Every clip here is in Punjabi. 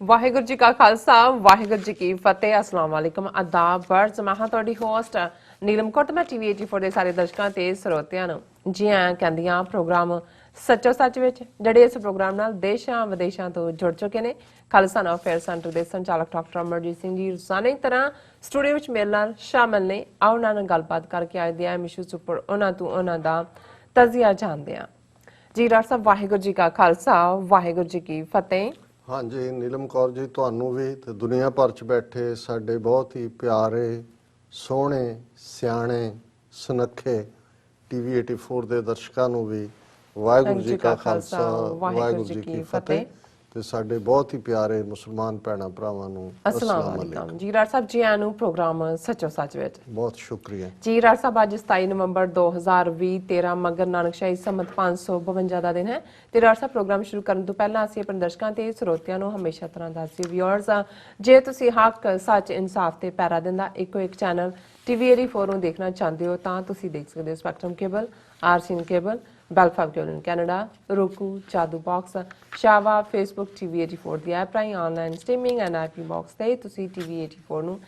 ਵਾਹਿਗੁਰੂ ਜੀ ਕਾ ਖਾਲਸਾ ਵਾਹਿਗੁਰੂ ਜੀ ਕੀ ਫਤਿਹ। अस्सलाम वालेकुम आदाब वर्ड्स मैं हाँ तुहाडी होस्ट नीलम कौर। मैं TV 84 ਦੇ ਸਾਰੇ ਦਰਸ਼ਕਾਂ ਤੇ ਸਰੋਤਿਆਂ ਨੂੰ ਜੀ ਆਇਆਂ ਕਹਿੰਦੀਆਂ ਪ੍ਰੋਗਰਾਮ ਸੱਚੋ ਸੱਚ ਵਿੱਚ, ਜਿਹੜੇ ਇਸ ਪ੍ਰੋਗਰਾਮ ਨਾਲ ਦੇਸ਼ਾਂ ਵਿਦੇਸ਼ਾਂ ਤੋਂ ਜੁੜ ਚੁੱਕੇ ਨੇ। ਖਾਲਸਾ ਨਾ ਅਫੇਅਰ ਸੈਂਟਰ ਦੇ ਸੰਚਾਲਕ ਡਾਕਟਰ ਅਮਰਜੀਤ ਸਿੰਘ ਜੀ ਰੋਜ਼ਾਨਾ ਦੀ ਤਰ੍ਹਾਂ ਸਟੂਡੀਓ ਵਿੱਚ ਮੇਰੇ ਨਾਲ ਸ਼ਾਮਲ ਨੇ। ਆਓ ਉਹਨਾਂ ਨਾਲ ਗੱਲਬਾਤ ਕਰਕੇ ਅੱਜ ਦੇ ਇਸ਼ੂਜ਼ ਉੱਪਰ ਉਹਨਾਂ ਤੋਂ ਉਹਨਾਂ ਦਾ ਤਜ਼ੀਆ ਜਾਣਦੇ ਹਾਂ। ਜੀ ਡਾਕਟਰ ਸਾਹਿਬ ਵਾਹਿਗੁਰੂ ਜੀ ਕਾ ਖਾਲਸਾ ਵਾਹਿਗੁਰੂ ਜੀ ਕੀ ਫਤਿਹ। हाँ जी नीलम कौर जी, ਤੁਹਾਨੂੰ ਵੀ ਤੇ ਦੁਨੀਆ ਭਰ ਚ ਬੈਠੇ ਸਾਡੇ ਬਹੁਤ ਹੀ ਪਿਆਰੇ ਸੋਹਣੇ ਸਿਆਣੇ ਸੁਨੱਖੇ TV 84 ਦੇ ਦਰਸ਼ਕਾਂ ਨੂੰ ਵੀ ਵਾਹਿਗੁਰੂ ਜੀ ਕਾ ਖਾਲਸਾ ਵਾਹਿਗੁਰੂ ਜੀ ਕੀ ਫਤਿਹ। ਤੇ ਸਾਡੇ ਬਹੁਤ ਹੀ ਪਿਆਰੇ ਮੁਸਲਮਾਨ ਭੈਣਾਂ ਭਰਾਵਾਂ ਨੂੰ अस्सलाम वालेकुम। जी ਡਾਕਟਰ ਸਾਹਿਬ ਜੀ ਆਇਆਂ ਨੂੰ ਪ੍ਰੋਗਰਾਮ ਸੱਚੋ ਸੱਚ ਵਿੱਚ। ਬਹੁਤ ਸ਼ੁਕਰੀਆ ਜੀ ਡਾਕਟਰ ਸਾਹਿਬ ਅੱਜ 27 ਨਵੰਬਰ 2020 13 ਮਗਰ ਨਾਨਕਸ਼ਾਹੀ ਸੰਮਤ 552 ਦਾ ਦਿਨ ਹੈ। ਤੇ ਡਾਕਟਰ ਸਾਹਿਬ ਪ੍ਰੋਗਰਾਮ ਸ਼ੁਰੂ ਕਰਨ ਤੋਂ ਪਹਿਲਾਂ ਅਸੀਂ ਆਪਣੇ ਦਰਸ਼ਕਾਂ ਤੇ ਸਰੋਤਿਆਂ ਨੂੰ ਹਮੇਸ਼ਾ ਤਰ੍ਹਾਂ ਦੱਸਦੇ ਵਿਊਅਰਸ, ਜੇ ਤੁਸੀਂ ਹੱਕ ਸੱਚ ਇਨਸਾਫ ਤੇ ਪੈਰਾ ਦਿੰਦਾ ਇੱਕੋ ਇੱਕ ਚੈਨਲ TV 84 ਨੂੰ ਦੇਖਣਾ ਚਾਹੁੰਦੇ ਹੋ ਤਾਂ ਤੁਸੀਂ ਦੇਖ ਸਕਦੇ ਹੋ ਸਪੈਕਟਰਮ ਕੇਬਲ, ਆਰਸੀਨ ਕੇਬਲ, ਬੈਲਫਾਗ cable Canada, roku, Jadoo box, ਸ਼ਾਵਾ, ਫੇਸਬੁੱਕ TV 84 ਦੀ ਐਪ ਰਾਹੀਂ online streaming and IP box ਤੇ ਤੁਸੀਂ TV 84 ਨੂੰ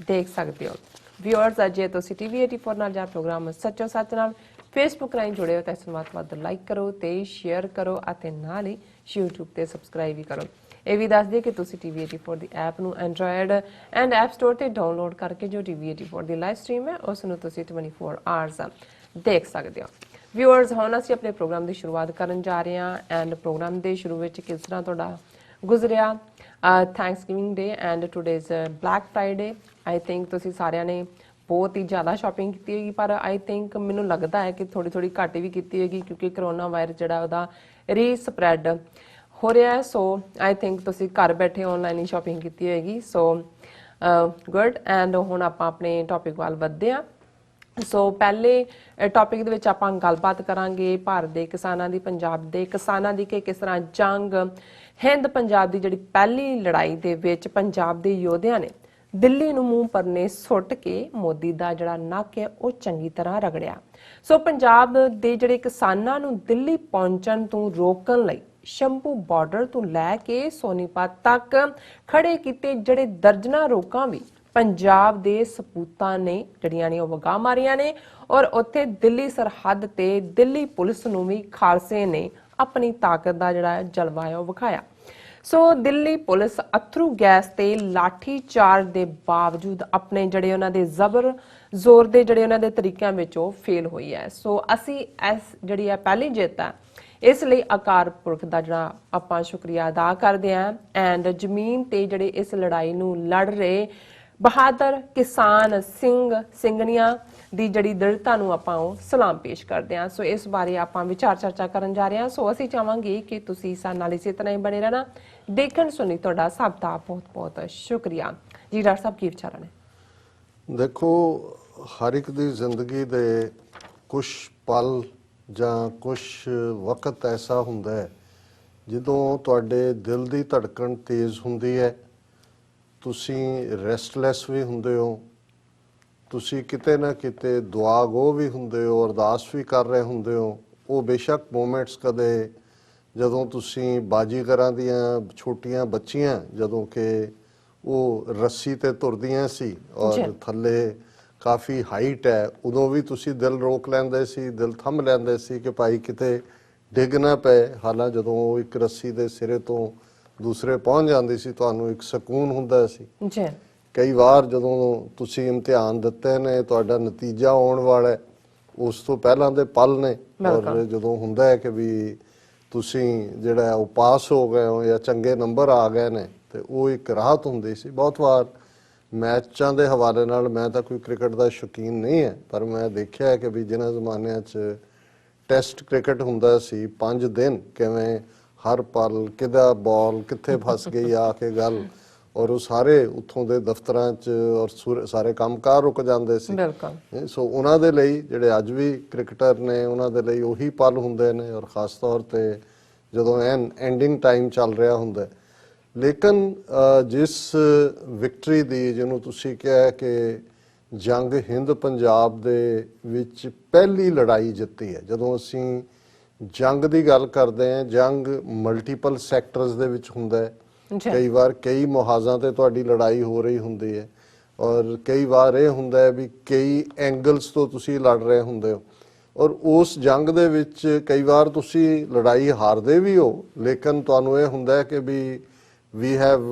ਦੇਖ ਸਕਦੇ ਹੋ। ਵਿਊਅਰਸ, ਜੇ ਤੁਸੀਂ TV 84 ਨਾਲ ਜਾਂ ਪ੍ਰੋਗਰਾਮ ਸੱਚੋ ਸੱਚ ਨਾਲ ਫੇਸਬੁੱਕ ਰਾਹੀਂ ਜੁੜੇ ਹੋ ਤਾਂ ਇਸ ਨੂੰ ਵੱਧ ਤੋਂ ਵੱਧ ਲਾਈਕ ਕਰੋ ਤੇ ਸ਼ੇਅਰ ਕਰੋ ਅਤੇ ਨਾਲ ਹੀ YouTube ਤੇ ਸਬਸਕ੍ਰਾਈਬ ਵੀ ਕਰੋ। ਇਹ ਵੀ ਦੱਸ ਦਈਏ ਕਿ ਤੁਸੀਂ TV 84 ਦੀ ਐਪ ਨੂੰ ਐਂਡਰੋਇਡ ਐਂਡ ਐਪ ਸਟੋਰ ਤੇ ਡਾਊਨਲੋਡ ਕਰਕੇ ਜੋ TV 84 ਦੀ ਲਾਈਵ ਸਟ੍ਰੀਮ ਹੈ ਉਸ ਨੂੰ ਤੁਸੀਂ 24 ਆਵਰਸ ਦੇਖ ਸਕਦੇ ਹੋ। ਵਿਊਅਰਸ, ਹੁਣ ਅਸੀਂ ਆਪਣੇ ਪ੍ਰੋਗਰਾਮ ਦੀ ਸ਼ੁਰੂਆਤ ਕਰਨ ਜਾ ਰਹੇ ਹਾਂ ਐਂਡ ਪ੍ਰੋਗਰਾਮ ਦੇ ਸ਼ੁਰੂ ਵਿੱਚ ਕਿਸ ਤਰ੍ਹਾਂ ਤੁਹਾਡਾ ਗੁਜ਼ਰਿਆ Thanksgiving day and today's Black Friday. I think ਤੁਸੀਂ ਸਾਰਿਆਂ ਨੇ ਬਹੁਤ ਹੀ ਜ਼ਿਆਦਾ ਸ਼ਾਪਿੰਗ ਕੀਤੀ ਹੋਏਗੀ, ਪਰ ਆਈ ਥਿੰਕ ਮੈਨੂੰ ਲੱਗਦਾ ਹੈ ਕਿ ਥੋੜੀ ਘੱਟ ਵੀ ਕੀਤੀ ਹੋਏਗੀ ਕਿਉਂਕਿ ਕਰੋਨਾ ਵਾਇਰਸ ਜਿਹੜਾ ਉਹਦਾ ਰੀਸਪ੍ਰੈਡ ਹੋ ਰਿਹਾ ਹੈ। ਸੋ ਆਈ ਥਿੰਕ ਤੁਸੀਂ ਘਰ ਬੈਠੇ ਆਨਲਾਈਨ ਹੀ ਸ਼ਾਪਿੰਗ ਕੀਤੀ ਹੋਏਗੀ। So good. ਐਂਡ ਹੁਣ ਆਪਾਂ ਆਪਣੇ ਟੌਪਿਕ ਵੱਲ ਵਧਦੇ ਹਾਂ। ਸੋ ਪਹਿਲੇ ਟੌਪਿਕ ਦੇ ਵਿੱਚ ਆਪਾਂ ਗੱਲਬਾਤ ਕਰਾਂਗੇ ਭਾਰਤ ਦੇ ਕਿਸਾਨਾਂ ਦੀ, ਪੰਜਾਬ ਦੇ ਕਿਸਾਨਾਂ ਦੀ, ਕਿ ਕਿਸ ਤਰ੍ਹਾਂ ਜੰਗ ਹਿੰਦ ਪੰਜਾਬ ਦੀ ਜਿਹੜੀ ਪਹਿਲੀ ਲੜਾਈ ਦੇ ਵਿੱਚ ਪੰਜਾਬ ਦੇ ਯੋਧਿਆਂ ਨੇ ਦਿੱਲੀ ਨੂੰ ਮੂੰਹ ਪਰਨੇ ਸੁੱਟ ਕੇ ਮੋਦੀ ਦਾ ਜਿਹੜਾ ਨੱਕ ਹੈ ਉਹ ਚੰਗੀ ਤਰ੍ਹਾਂ ਰਗੜਿਆ। ਸੋ ਪੰਜਾਬ ਦੇ ਜਿਹੜੇ ਕਿਸਾਨਾਂ ਨੂੰ ਦਿੱਲੀ ਪਹੁੰਚਣ ਤੋਂ ਰੋਕਣ ਲਈ ਸ਼ੰਭੂ ਬਾਰਡਰ ਤੋਂ ਲੈ ਕੇ ਸੋਨੀਪਤ ਤੱਕ ਖੜੇ ਕੀਤੇ ਜਿਹੜੇ ਦਰਜਨਾਂ ਰੋਕਾਂ ਵੀ ਪੰਜਾਬ ਦੇ ਸਪੂਤਾਂ ਨੇ ਜਿਹੜੀਆਂ ਨੇ ਉਹ ਵਗਾ ਮਾਰੀਆਂ ਨੇ ਔਰ ਉੱਥੇ ਦਿੱਲੀ ਸਰਹੱਦ ਤੇ ਦਿੱਲੀ ਪੁਲਿਸ ਨੂੰ ਵੀ ਖਾਲਸੇ ਨੇ ਆਪਣੀ ਤਾਕਤ ਦਾ ਜਿਹੜਾ ਜਲਵਾ ਹੈ ਉਹ ਵਿਖਾਇਆ। ਸੋ ਦਿੱਲੀ ਪੁਲਿਸ ਅਥਰੂ ਗੈਸ ਤੇ ਲਾਠੀ ਚਾਰਜ ਦੇ ਬਾਵਜੂਦ ਆਪਣੇ ਜਿਹੜੇ ਉਹਨਾਂ ਦੇ ਜ਼ਬਰ ਜ਼ੋਰ ਦੇ ਜਿਹੜੇ ਉਹਨਾਂ ਦੇ ਤਰੀਕਿਆਂ ਵਿੱਚ ਉਹ ਫੇਲ ਹੋਈ ਹੈ। ਸੋ ਅਸੀਂ ਇਸ ਜਿਹੜੀ ਹੈ ਪਹਿਲੀ ਜਿੱਤ ਹੈ ਇਸ ਲਈ ਅਕਾਲ ਪੁਰਖ ਦਾ ਜਿਹੜਾ ਆਪਾਂ ਸ਼ੁਕਰੀਆ ਅਦਾ ਕਰਦੇ ਹਾਂ ਐਂਡ ਜ਼ਮੀਨ ਤੇ ਜਿਹੜੇ ਇਸ ਲੜਾਈ ਨੂੰ ਲੜ ਰਹੇ ਬਹਾਦਰ ਕਿਸਾਨ ਸਿੰਘ ਸਿੰਘਣੀਆਂ ਦੀ ਜਿਹੜੀ ਦ੍ਰਿੜਤਾ ਨੂੰ ਆਪਾਂ ਉਹ ਸਲਾਮ ਪੇਸ਼ ਕਰਦੇ ਹਾਂ। ਸੋ ਇਸ ਬਾਰੇ ਆਪਾਂ ਵਿਚਾਰ ਚਰਚਾ ਕਰਨ ਜਾ ਰਹੇ ਹਾਂ। ਸੋ ਅਸੀਂ ਚਾਹਾਂਗੇ ਕਿ ਤੁਸੀਂ ਸਾਡੇ ਨਾਲ ਇਸੇ ਤਰ੍ਹਾਂ ਹੀ ਬਣੇ ਰਹਿਣਾ। ਦੇਖਣ ਸੁਣੀ ਤੁਹਾਡਾ ਸਭ ਦਾ ਬਹੁਤ ਬਹੁਤ ਸ਼ੁਕਰੀਆ। ਜੀ ਡਾਕਟਰ ਸਾਹਿਬ ਕੀ ਵਿਚਾਰ ਨੇ? ਦੇਖੋ, ਹਰ ਇੱਕ ਦੀ ਜ਼ਿੰਦਗੀ ਦੇ ਕੁਝ ਪਲ ਜਾਂ ਕੁਝ ਵਕਤ ਐਸਾ ਹੁੰਦਾ ਹੈ ਜਦੋਂ ਤੁਹਾਡੇ ਦਿਲ ਦੀ ਧੜਕਣ ਤੇਜ਼ ਹੁੰਦੀ ਹੈ, ਤੁਸੀਂ ਰੈਸਟਲੈਸ ਵੀ ਹੁੰਦੇ ਹੋ, ਤੁਸੀਂ ਕਿਤੇ ਨਾ ਕਿਤੇ ਦੁਆ ਗੋ ਵੀ ਹੁੰਦੇ ਹੋ, ਅਰਦਾਸ ਵੀ ਕਰ ਰਹੇ ਹੁੰਦੇ ਹੋ। ਉਹ ਬੇਸ਼ੱਕ ਮੂਮੈਂਟਸ ਕਦੇ ਜਦੋਂ ਤੁਸੀਂ ਬਾਜੀਗਰਾਂ ਦੀਆਂ ਛੋਟੀਆਂ ਬੱਚੀਆਂ ਜਦੋਂ ਕਿ ਉਹ ਰੱਸੀ ਤੇ ਤੁਰਦੀਆਂ ਸੀ ਔਰ ਥੱਲੇ ਕਾਫੀ ਹਾਈਟ ਹੈ, ਉਦੋਂ ਵੀ ਤੁਸੀਂ ਦਿਲ ਰੋਕ ਲੈਂਦੇ ਸੀ, ਦਿਲ ਥੰਮ ਲੈਂਦੇ ਸੀ ਕਿ ਭਾਈ ਕਿਤੇ ਡਿੱਗ ਨਾ ਪਏ। ਹਾਲਾਂਕਿ ਜਦੋਂ ਉਹ ਇੱਕ ਰੱਸੀ ਦੇ ਸਿਰੇ ਤੋਂ ਦੂਸਰੇ ਪਹੁੰਚ ਜਾਂਦੀ ਸੀ ਤੁਹਾਨੂੰ ਇੱਕ ਸਕੂਨ ਹੁੰਦਾ ਸੀ। ਕਈ ਵਾਰ ਜਦੋਂ ਤੁਸੀਂ ਇਮਤਿਹਾਨ ਦਿੱਤੇ ਨੇ, ਤੁਹਾਡਾ ਨਤੀਜਾ ਆਉਣ ਵਾਲਾ, ਉਸ ਤੋਂ ਪਹਿਲਾਂ ਦੇ ਪਲ ਨੇ ਔਰ ਜਦੋਂ ਹੁੰਦਾ ਹੈ ਕਿ ਵੀ ਤੁਸੀਂ ਜਿਹੜਾ ਉਹ ਪਾਸ ਹੋ ਗਏ ਹੋ ਜਾਂ ਚੰਗੇ ਨੰਬਰ ਆ ਗਏ ਨੇ ਤੇ ਉਹ ਇੱਕ ਰਾਹਤ ਹੁੰਦੀ ਸੀ। ਬਹੁਤ ਵਾਰ ਮੈਚਾਂ ਦੇ ਹਵਾਲੇ ਨਾਲ, ਮੈਂ ਤਾਂ ਕੋਈ ਕ੍ਰਿਕਟ ਦਾ ਸ਼ੌਕੀਨ ਨਹੀਂ ਹੈ, ਪਰ ਮੈਂ ਦੇਖਿਆ ਕਿ ਵੀ ਜਿਨ੍ਹਾਂ ਜ਼ਮਾਨਿਆਂ 'ਚ ਟੈਸਟ ਕ੍ਰਿਕਟ ਹੁੰਦਾ ਸੀ 5 ਦਿਨ ਕਿਵੇਂ ਹਰ ਪਲ ਕਿਹਦਾ ਬਾਲ ਕਿੱਥੇ ਫਸ ਗਈ ਆ ਕੇ ਗੱਲ, ਔਰ ਉਹ ਸਾਰੇ ਉੱਥੋਂ ਦੇ ਦਫ਼ਤਰਾਂ 'ਚ ਔਰ ਸਾਰੇ ਕੰਮਕਾਰ ਰੁਕ ਜਾਂਦੇ ਸੀ। ਸੋ ਉਹਨਾਂ ਦੇ ਲਈ ਜਿਹੜੇ ਅੱਜ ਵੀ ਕ੍ਰਿਕਟਰ ਨੇ ਉਹਨਾਂ ਦੇ ਲਈ ਉਹੀ ਪਲ ਹੁੰਦੇ ਨੇ ਔਰ ਖ਼ਾਸ ਤੌਰ 'ਤੇ ਜਦੋਂ ਐਂਡਿੰਗ ਟਾਈਮ ਚੱਲ ਰਿਹਾ ਹੁੰਦਾ। ਲੇਕਿਨ ਜਿਸ ਵਿਕਟਰੀ ਦੀ ਜਿਹਨੂੰ ਤੁਸੀਂ ਕਿਹਾ ਕਿ ਜੰਗ ਹਿੰਦ ਪੰਜਾਬ ਦੇ ਵਿੱਚ ਪਹਿਲੀ ਲੜਾਈ ਜਿੱਤੀ ਹੈ, ਜਦੋਂ ਅਸੀਂ ਜੰਗ ਦੀ ਗੱਲ ਕਰਦੇ ਹਾਂ, ਜੰਗ ਮਲਟੀਪਲ ਸੈਕਟਰਸ ਦੇ ਵਿੱਚ ਹੁੰਦਾ ਹੈ। ਕਈ ਵਾਰ ਕਈ ਮੁਹਾਜ਼ਾਂ ਤੇ ਤੁਹਾਡੀ ਲੜਾਈ ਹੋ ਰਹੀ ਹੁੰਦੀ ਹੈ ਔਰ ਕਈ ਵਾਰ ਇਹ ਹੁੰਦਾ ਹੈ ਵੀ ਕਈ ਐਂਗਲਸ ਤੋਂ ਤੁਸੀਂ ਲੜ ਰਹੇ ਹੁੰਦੇ ਹੋ ਔਰ ਉਸ ਜੰਗ ਦੇ ਵਿੱਚ ਕਈ ਵਾਰ ਤੁਸੀਂ ਲੜਾਈ ਹਾਰਦੇ ਵੀ ਹੋ ਲੇਕਿਨ ਤੁਹਾਨੂੰ ਇਹ ਹੁੰਦਾ ਹੈ ਕਿ ਵੀ we have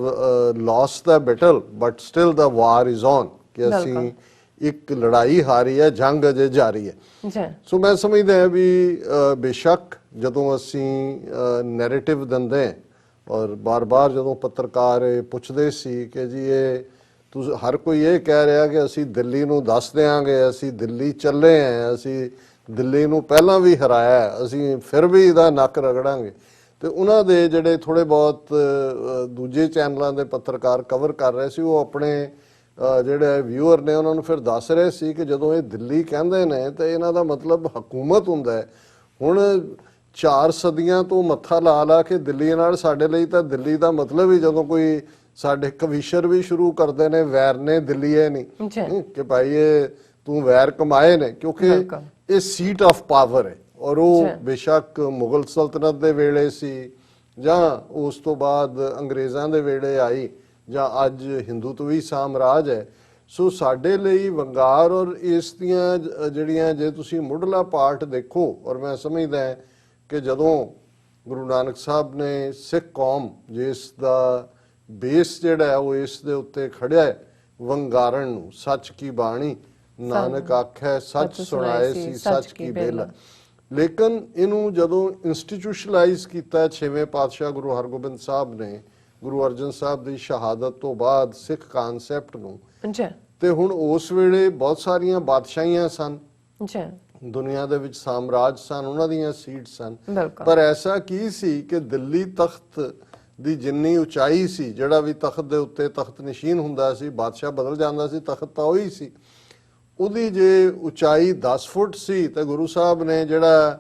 lost the battle but still the war is on ਕਿ ਅਸੀਂ ਇੱਕ ਲੜਾਈ ਹਾਰੀ ਹੈ ਜੰਗ ਅਜੇ ਜਾਰੀ ਹੈ ਸੋ ਮੈਂ ਸਮਝਦਾ ਹਾਂ ਵੀ ਬੇਸ਼ੱਕ ਜਦੋਂ ਅਸੀਂ ਨੈਰੇਟਿਵ ਦਿੰਦੇ ਔਰ ਬਾਰ-ਬਾਰ ਜਦੋਂ ਪੱਤਰਕਾਰ ਪੁੱਛਦੇ ਸੀ ਕਿ ਜੀ ਇਹ ਤੁਸੀਂ ਹਰ ਕੋਈ ਇਹ ਕਹਿ ਰਿਹਾ ਕਿ ਅਸੀਂ ਦਿੱਲੀ ਨੂੰ ਦੱਸ ਦਿਆਂਗੇ ਅਸੀਂ ਦਿੱਲੀ ਚੱਲੇ ਆਂ ਅਸੀਂ ਦਿੱਲੀ ਨੂੰ ਪਹਿਲਾਂ ਵੀ ਹਰਾਇਆ ਅਸੀਂ ਫਿਰ ਵੀ ਇਹਦਾ ਨੱਕ ਰਗੜਾਂਗੇ ਤੇ ਉਹਨਾਂ ਦੇ ਜਿਹੜੇ ਥੋੜੇ ਬਹੁਤ ਦੂਜੇ ਚੈਨਲਾਂ ਦੇ ਪੱਤਰਕਾਰ ਕਵਰ ਕਰ ਰਹੇ ਸੀ ਉਹ ਆਪਣੇ ਜਿਹੜੇ ਵਿਊਅਰ ਨੇ ਉਹਨਾਂ ਨੂੰ ਫਿਰ ਦੱਸ ਰਹੇ ਸੀ ਕਿ ਜਦੋਂ ਇਹ ਦਿੱਲੀ ਕਹਿੰਦੇ ਨੇ ਤਾਂ ਇਹਨਾਂ ਦਾ ਮਤਲਬ ਹਕੂਮਤ ਹੁੰਦਾ ਹੈ ਹੁਣ 4 ਸਦੀਆਂ ਤੋਂ ਮੱਥਾ ਲਾ ਲਾ ਕੇ ਦਿੱਲੀ ਨਾਲ ਸਾਡੇ ਲਈ ਤਾਂ ਦਿੱਲੀ ਦਾ ਮਤਲਬ ਹੀ ਜਦੋਂ ਕੋਈ ਸਾਡੇ ਕਵੀਸ਼ਰ ਵੀ ਸ਼ੁਰੂ ਕਰਦੇ ਨੇ ਵੈਰ ਨੇ ਦਿੱਲੀਏ ਨਹੀਂ ਕਿ ਭਾਈ ਇਹ ਤੂੰ ਵੈਰ ਕਮਾਏ ਨੇ ਕਿਉਂਕਿ ਇਹ ਸੀਟ ਆਫ ਪਾਵਰ ਹੈ ਔਰ ਉਹ ਬੇਸ਼ੱਕ ਮੁਗਲ ਸਲਤਨਤ ਦੇ ਵੇਲੇ ਸੀ ਜਾਂ ਉਸ ਤੋਂ ਬਾਅਦ ਅੰਗਰੇਜ਼ਾਂ ਦੇ ਵੇਲੇ ਆਈ ਜਾਂ ਅੱਜ ਹਿੰਦੂਤਵੀ ਸਾਮਰਾਜ ਹੈ ਸੋ ਸਾਡੇ ਲਈ ਵੰਗਾਰ ਔਰ ਇਸ ਦੀਆਂ ਜਿਹੜੀਆਂ ਜੇ ਤੁਸੀਂ ਮੁੱਢਲਾ ਪਾਰਟ ਦੇਖੋ ਔਰ ਮੈਂ ਸਮਝਦਾ ਕਿ ਜਦੋਂ ਗੁਰੂ ਨਾਨਕ ਸਾਹਿਬ ਨੇ ਸਿੱਖ ਕੌਮ ਜਿਸ ਦਾ ਬੇਸ ਜਿਹੜਾ ਉਹ ਇਸ ਦੇ ਉੱਤੇ ਖੜਿਆ ਹੈ ਵੰਗਾਰਨ ਨੂੰ ਸੱਚ ਕੀ ਬਾਣੀ ਨਾਨਕ ਆਖੈ ਸੱਚ ਸੁਣਾਏ ਸੀ ਸੱਚ ਕੀ ਬੇਲਾ ਲੇਕਿਨ ਇਹਨੂੰ ਜਦੋਂ ਇੰਸਟੀਟਿਊਸ਼ਨਲਾਈਜ਼ ਕੀਤਾ 6ਵੇਂ ਪਾਤਸ਼ਾਹ ਗੁਰੂ ਹਰਗੋਬਿੰਦ ਸਾਹਿਬ ਨੇ ਗੁਰੂ ਅਰਜਨ ਸਾਹਿਬ ਦੀ ਸ਼ਹਾਦਤ ਤੋਂ ਬਾਅਦ ਸਿੱਖ ਕਨਸੈਪਟ ਨੂੰ ਤੇ ਹੁਣ ਉਸ ਵੇਲੇ ਬਹੁਤ ਸਾਰੀਆਂ ਬਾਦਸ਼ਾਹੀਆਂ ਸਨ ਦੁਨੀਆ ਦੇ ਵਿੱਚ ਸਾਮਰਾਜ ਸਨ ਉਹਨਾਂ ਦੀਆਂ ਸੀਟ ਸਨ ਪਰ ਐਸਾ ਕੀ ਸੀ ਕਿ ਦਿੱਲੀ ਤਖਤ ਦੀ ਜਿੰਨੀ ਉਚਾਈ ਸੀ ਜਿਹੜਾ ਵੀ ਤਖਤ ਦੇ ਉੱਤੇ ਤਖਤ ਨਸ਼ੀਨ ਹੁੰਦਾ ਸੀ ਬਾਦਸ਼ਾਹ ਬਦਲ ਜਾਂਦਾ ਸੀ ਤਖਤ ਤਾਂ ਉਹੀ ਸੀ ਉਹਦੀ ਜੇ ਉਚਾਈ 10 ਫੁੱਟ ਸੀ ਤੇ ਗੁਰੂ ਸਾਹਿਬ ਨੇ ਜਿਹੜਾ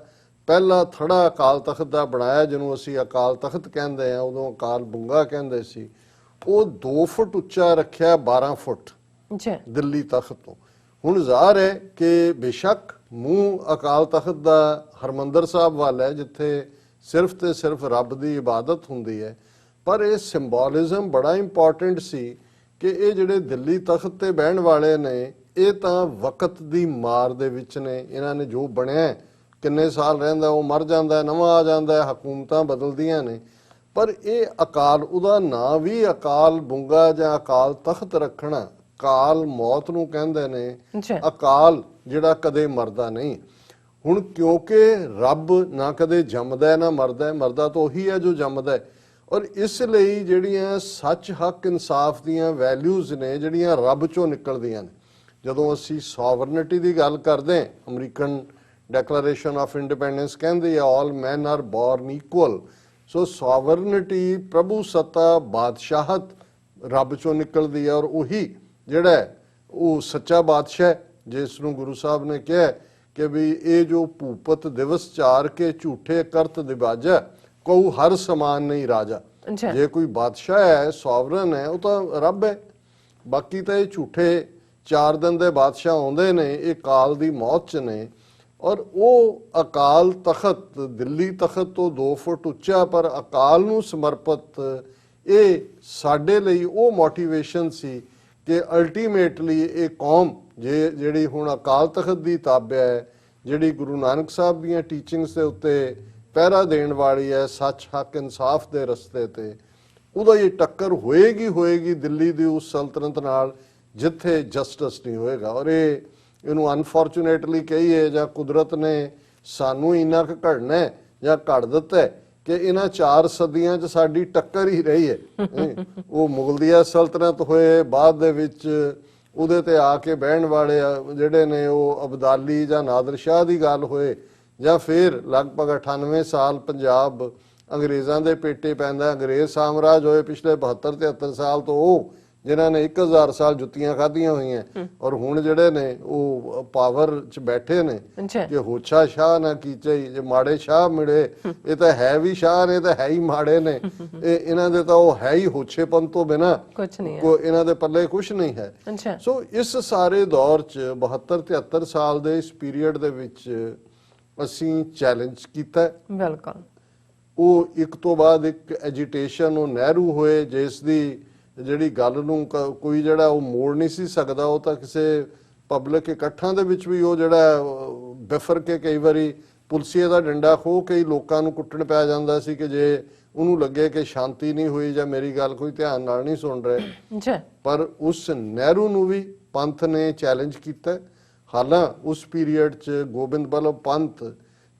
ਪਹਿਲਾ ਥੜਾ ਅਕਾਲ ਤਖਤ ਦਾ ਬਣਾਇਆ ਜਿਹਨੂੰ ਅਸੀਂ ਅਕਾਲ ਤਖਤ ਕਹਿੰਦੇ ਆ ਉਦੋਂ ਅਕਾਲ ਬੁੰਗਾ ਕਹਿੰਦੇ ਸੀ ਉਹ 2 ਫੁੱਟ ਉੱਚਾ ਰੱਖਿਆ 12 ਫੁੱਟ ਦਿੱਲੀ ਤਖਤ ਤੋਂ ਹੁਣ ਜ਼ਾਹਰ ਹੈ ਕਿ ਬੇਸ਼ੱਕ ਮੂੰਹ ਅਕਾਲ ਤਖਤ ਦਾ ਹਰਮੰਦਰ ਸਾਹਿਬ ਵੱਲ ਹੈ ਜਿੱਥੇ ਸਿਰਫ ਤੇ ਸਿਰਫ ਰੱਬ ਦੀ ਇਬਾਦਤ ਹੁੰਦੀ ਹੈ ਪਰ ਇਹ ਸਿੰਬੋਲਿਜ਼ਮ ਬੜਾ ਇੰਪੋਰਟੈਂਟ ਸੀ ਕਿ ਇਹ ਜਿਹੜੇ ਦਿੱਲੀ ਤਖਤ ਤੇ ਬਹਿਣ ਵਾਲੇ ਨੇ ਇਹ ਤਾਂ ਵਕਤ ਦੀ ਮਾਰ ਦੇ ਵਿੱਚ ਨੇ ਇਹਨਾਂ ਨੇ ਜੋ ਬਣਿਆ ਕਿੰਨੇ ਸਾਲ ਰਹਿੰਦਾ ਉਹ ਮਰ ਜਾਂਦਾ ਨਵਾਂ ਆ ਜਾਂਦਾ ਹਕੂਮਤਾਂ ਬਦਲਦੀਆਂ ਨੇ ਪਰ ਇਹ ਅਕਾਲ ਉਹਦਾ ਨਾਂ ਵੀ ਅਕਾਲ ਬੁੰਗਾ ਜਾਂ ਅਕਾਲ ਤਖਤ ਰੱਖਣਾ ਕਾਲ ਮੌਤ ਨੂੰ ਕਹਿੰਦੇ ਨੇ ਅਕਾਲ ਜਿਹੜਾ ਕਦੇ ਮਰਦਾ ਨਹੀਂ ਹੁਣ ਕਿਉਂਕਿ ਰੱਬ ਨਾ ਕਦੇ ਜੰਮਦਾ ਨਾ ਮਰਦਾ ਮਰਦਾ ਤਾਂ ਉਹੀ ਹੈ ਜੋ ਜੰਮਦਾ ਔਰ ਇਸ ਲਈ ਜਿਹੜੀਆਂ ਸੱਚ ਹੱਕ ਇਨਸਾਫ ਦੀਆਂ ਵੈਲਿਊਜ਼ ਨੇ ਜਿਹੜੀਆਂ ਰੱਬ ਚੋਂ ਨਿਕਲਦੀਆਂ ਨੇ ਜਦੋਂ ਅਸੀਂ ਸੋਵਰਨਿਟੀ ਦੀ ਗੱਲ ਕਰਦੇ ਅਮਰੀਕਨ ਡੈਕਲੇਰੇਸ਼ਨ ਆਫ ਇੰਡੀਪੈਂਡੈਂਸ ਕਹਿੰਦੀ ਹੈ ਆਲ ਮੈਨ ਆਰ ਬੋਰਨ ਇਕੁਅਲ ਸੋ ਸੋਵਰਨਿਟੀ ਪ੍ਰਭੂ ਸੱਤਾ ਬਾਦਸ਼ਾਹਤ ਰੱਬ ਚੋਂ ਨਿਕਲਦੀ ਹੈ ਔਰ ਉਹੀ ਜਿਹੜਾ ਉਹ ਸੱਚਾ ਬਾਦਸ਼ਾਹ ਜਿਸ ਨੂੰ ਗੁਰੂ ਸਾਹਿਬ ਨੇ ਕਿਹਾ ਕਿ ਵੀ ਇਹ ਜੋ ਭੂਪਤ ਦਿਵਸ ਚਾਰ ਕੇ ਝੂਠੇ ਕਰਤ ਦਿਵਾਜਾ ਕਉ ਹਰ ਸਮਾਨ ਨਹੀਂ ਰਾਜਾ ਜੇ ਕੋਈ ਬਾਦਸ਼ਾਹ ਹੈ ਸੋਵਰਨ ਹੈ ਉਹ ਤਾਂ ਰੱਬ ਹੈ ਬਾਕੀ ਤਾਂ ਇਹ ਝੂਠੇ 4 ਦਿਨ ਦੇ ਬਾਦਸ਼ਾਹ ਆਉਂਦੇ ਨੇ ਇਹ ਕਾਲ ਦੀ ਮੌਤ ਚ ਨੇ ਔਰ ਉਹ ਅਕਾਲ ਤਖਤ ਦਿੱਲੀ ਤਖਤ ਤੋਂ 2 ਫੁੱਟ ਉੱਚਾ ਪਰ ਅਕਾਲ ਨੂੰ ਸਮਰਪਿਤ ਇਹ ਸਾਡੇ ਲਈ ਉਹ ਮੋਟੀਵੇਸ਼ਨ ਸੀ ਕਿ ਅਲਟੀਮੇਟਲੀ ਇਹ ਕੌਮ ਜਿਹੜੀ ਹੁਣ ਅਕਾਲ ਤਖਤ ਦੀ ਤਾਬਿਆ ਹੈ ਜਿਹੜੀ ਗੁਰੂ ਨਾਨਕ ਸਾਹਿਬ ਦੀਆਂ ਟੀਚਿੰਗਸ ਦੇ ਉੱਤੇ ਪਹਿਰਾ ਦੇਣ ਵਾਲੀ ਹੈ ਸੱਚ ਹੱਕ ਇਨਸਾਫ ਦੇ ਰਸਤੇ ਤੇ ਉਹਦਾ ਇਹ ਟੱਕਰ ਹੋਏਗੀ ਦਿੱਲੀ ਦੀ ਉਸ ਸਲਤਨਤ ਨਾਲ ਜਿੱਥੇ ਜਸਟਿਸ ਨਹੀਂ ਹੋਏਗਾ ਔਰ ਇਹਨੂੰ ਅਨਫੋਰਚੂਨੇਟਲੀ ਕਹੀਏ ਜਾਂ ਕੁਦਰਤ ਨੇ ਸਾਨੂੰ ਇੰਨਾ ਕੁ ਘੜਨਾ ਜਾਂ ਘੜ ਦਿੱਤਾ ਕਿ ਇਹਨਾਂ 4 ਸਦੀਆਂ 'ਚ ਸਾਡੀ ਟੱਕਰ ਹੀ ਰਹੀ ਹੈ ਉਹ ਮੁਗਲਦੀਆ ਸਲਤਨਤ ਹੋਏ ਬਾਅਦ ਦੇ ਵਿੱਚ ਉਹਦੇ ਤੇ ਆ ਕੇ ਬਹਿਣ ਵਾਲੇ ਜਿਹੜੇ ਨੇ ਉਹ ਅਬਦਾਲੀ ਜਾਂ ਨਾਦਰ ਸ਼ਾਹ ਦੀ ਗੱਲ ਹੋਏ ਜਾਂ ਫਿਰ ਲਗਭਗ 98 ਸਾਲ ਪੰਜਾਬ ਅੰਗਰੇਜ਼ਾਂ ਦੇ ਪੇਟੇ ਪੈਂਦਾ ਅੰਗਰੇਜ਼ ਸਾਮਰਾਜ ਹੋਏ ਪਿਛਲੇ 72-73 ਸਾਲ ਤੋਂ ਉਹ ਜਿਨ੍ਹਾਂ ਨੇ 1000 ਸਾਲ ਜੁੱਤੀਆਂ ਖਾਧੀਆਂ ਹੋਈਆਂ ਔਰ ਹੁਣ ਜਿਹੜੇ ਨੇ ਉਹ ਪਾਵਰ 'ਚ ਬੈਠੇ ਨੇ ਕਿ ਹੋਛਾ ਸ਼ਾਹ ਨਾ ਕੀਚੇ ਜੇ ਮਾੜੇ ਸ਼ਾਹ ਮਿਲੇ ਇਹ ਤਾਂ ਹੈ ਵੀ ਸ਼ਾਹ ਨੇ ਤਾਂ ਹੈ ਹੀ ਮਾੜੇ ਨੇ ਇਹਨਾਂ ਦੇ ਤਾਂ ਉਹ ਹੈ ਹੀ ਹੋਛੇਪਨ ਤੋਂ ਬਿਨਾਂ ਕੁਛ ਨਹੀਂ ਹੈ ਇਹਨਾਂ ਦੇ ਪੱਲੇ ਕੁਛ ਨਹੀਂ ਹੈ ਸੋ ਇਸ ਸਾਰੇ ਦੌਰ 'ਚ 72-73 ਸਾਲ ਦੇ ਇਸ ਪੀਰੀਅਡ ਦੇ ਵਿੱਚ ਅਸੀਂ ਚੈਲੰਜ ਕੀਤਾ ਬਿਲਕੁਲ ਉਹ ਇੱਕ ਤੋਂ ਬਾਅਦ ਇੱਕ ਐਜੀਟੇਸ਼ਨ ਉਹ ਨਹਿਰੂ ਹੋਏ, ਜਿਸ ਦੀ ਜਿਹੜੀ ਗੱਲ ਨੂੰ ਕੋਈ ਜਿਹੜਾ ਉਹ ਮੋੜ ਨਹੀਂ ਸੀ ਸਕਦਾ। ਉਹ ਤਾਂ ਕਿਸੇ ਪਬਲਿਕ ਇਕੱਠਾਂ ਦੇ ਵਿੱਚ ਵੀ ਉਹ ਜਿਹੜਾ ਬਿਫਰ ਕੇ ਕਈ ਵਾਰੀ ਪੁਲਸੀਏ ਦਾ ਡੰਡਾ ਖੋਹ ਕੇ ਲੋਕਾਂ ਨੂੰ ਕੁੱਟਣ ਪੈ ਜਾਂਦਾ ਸੀ ਕਿ ਜੇ ਉਹਨੂੰ ਲੱਗੇ ਕਿ ਸ਼ਾਂਤੀ ਨਹੀਂ ਹੋਈ ਜਾਂ ਮੇਰੀ ਗੱਲ ਕੋਈ ਧਿਆਨ ਨਾਲ ਨਹੀਂ ਸੁਣ ਰਹੇ। ਪਰ ਉਸ ਨਹਿਰੂ ਨੂੰ ਵੀ ਪੰਥ ਨੇ ਚੈਲੰਜ ਕੀਤਾ। ਹਾਲਾਂ ਉਸ ਪੀਰੀਅਡ 'ਚ ਗੋਬਿੰਦ ਬਲਬ ਪੰਤ,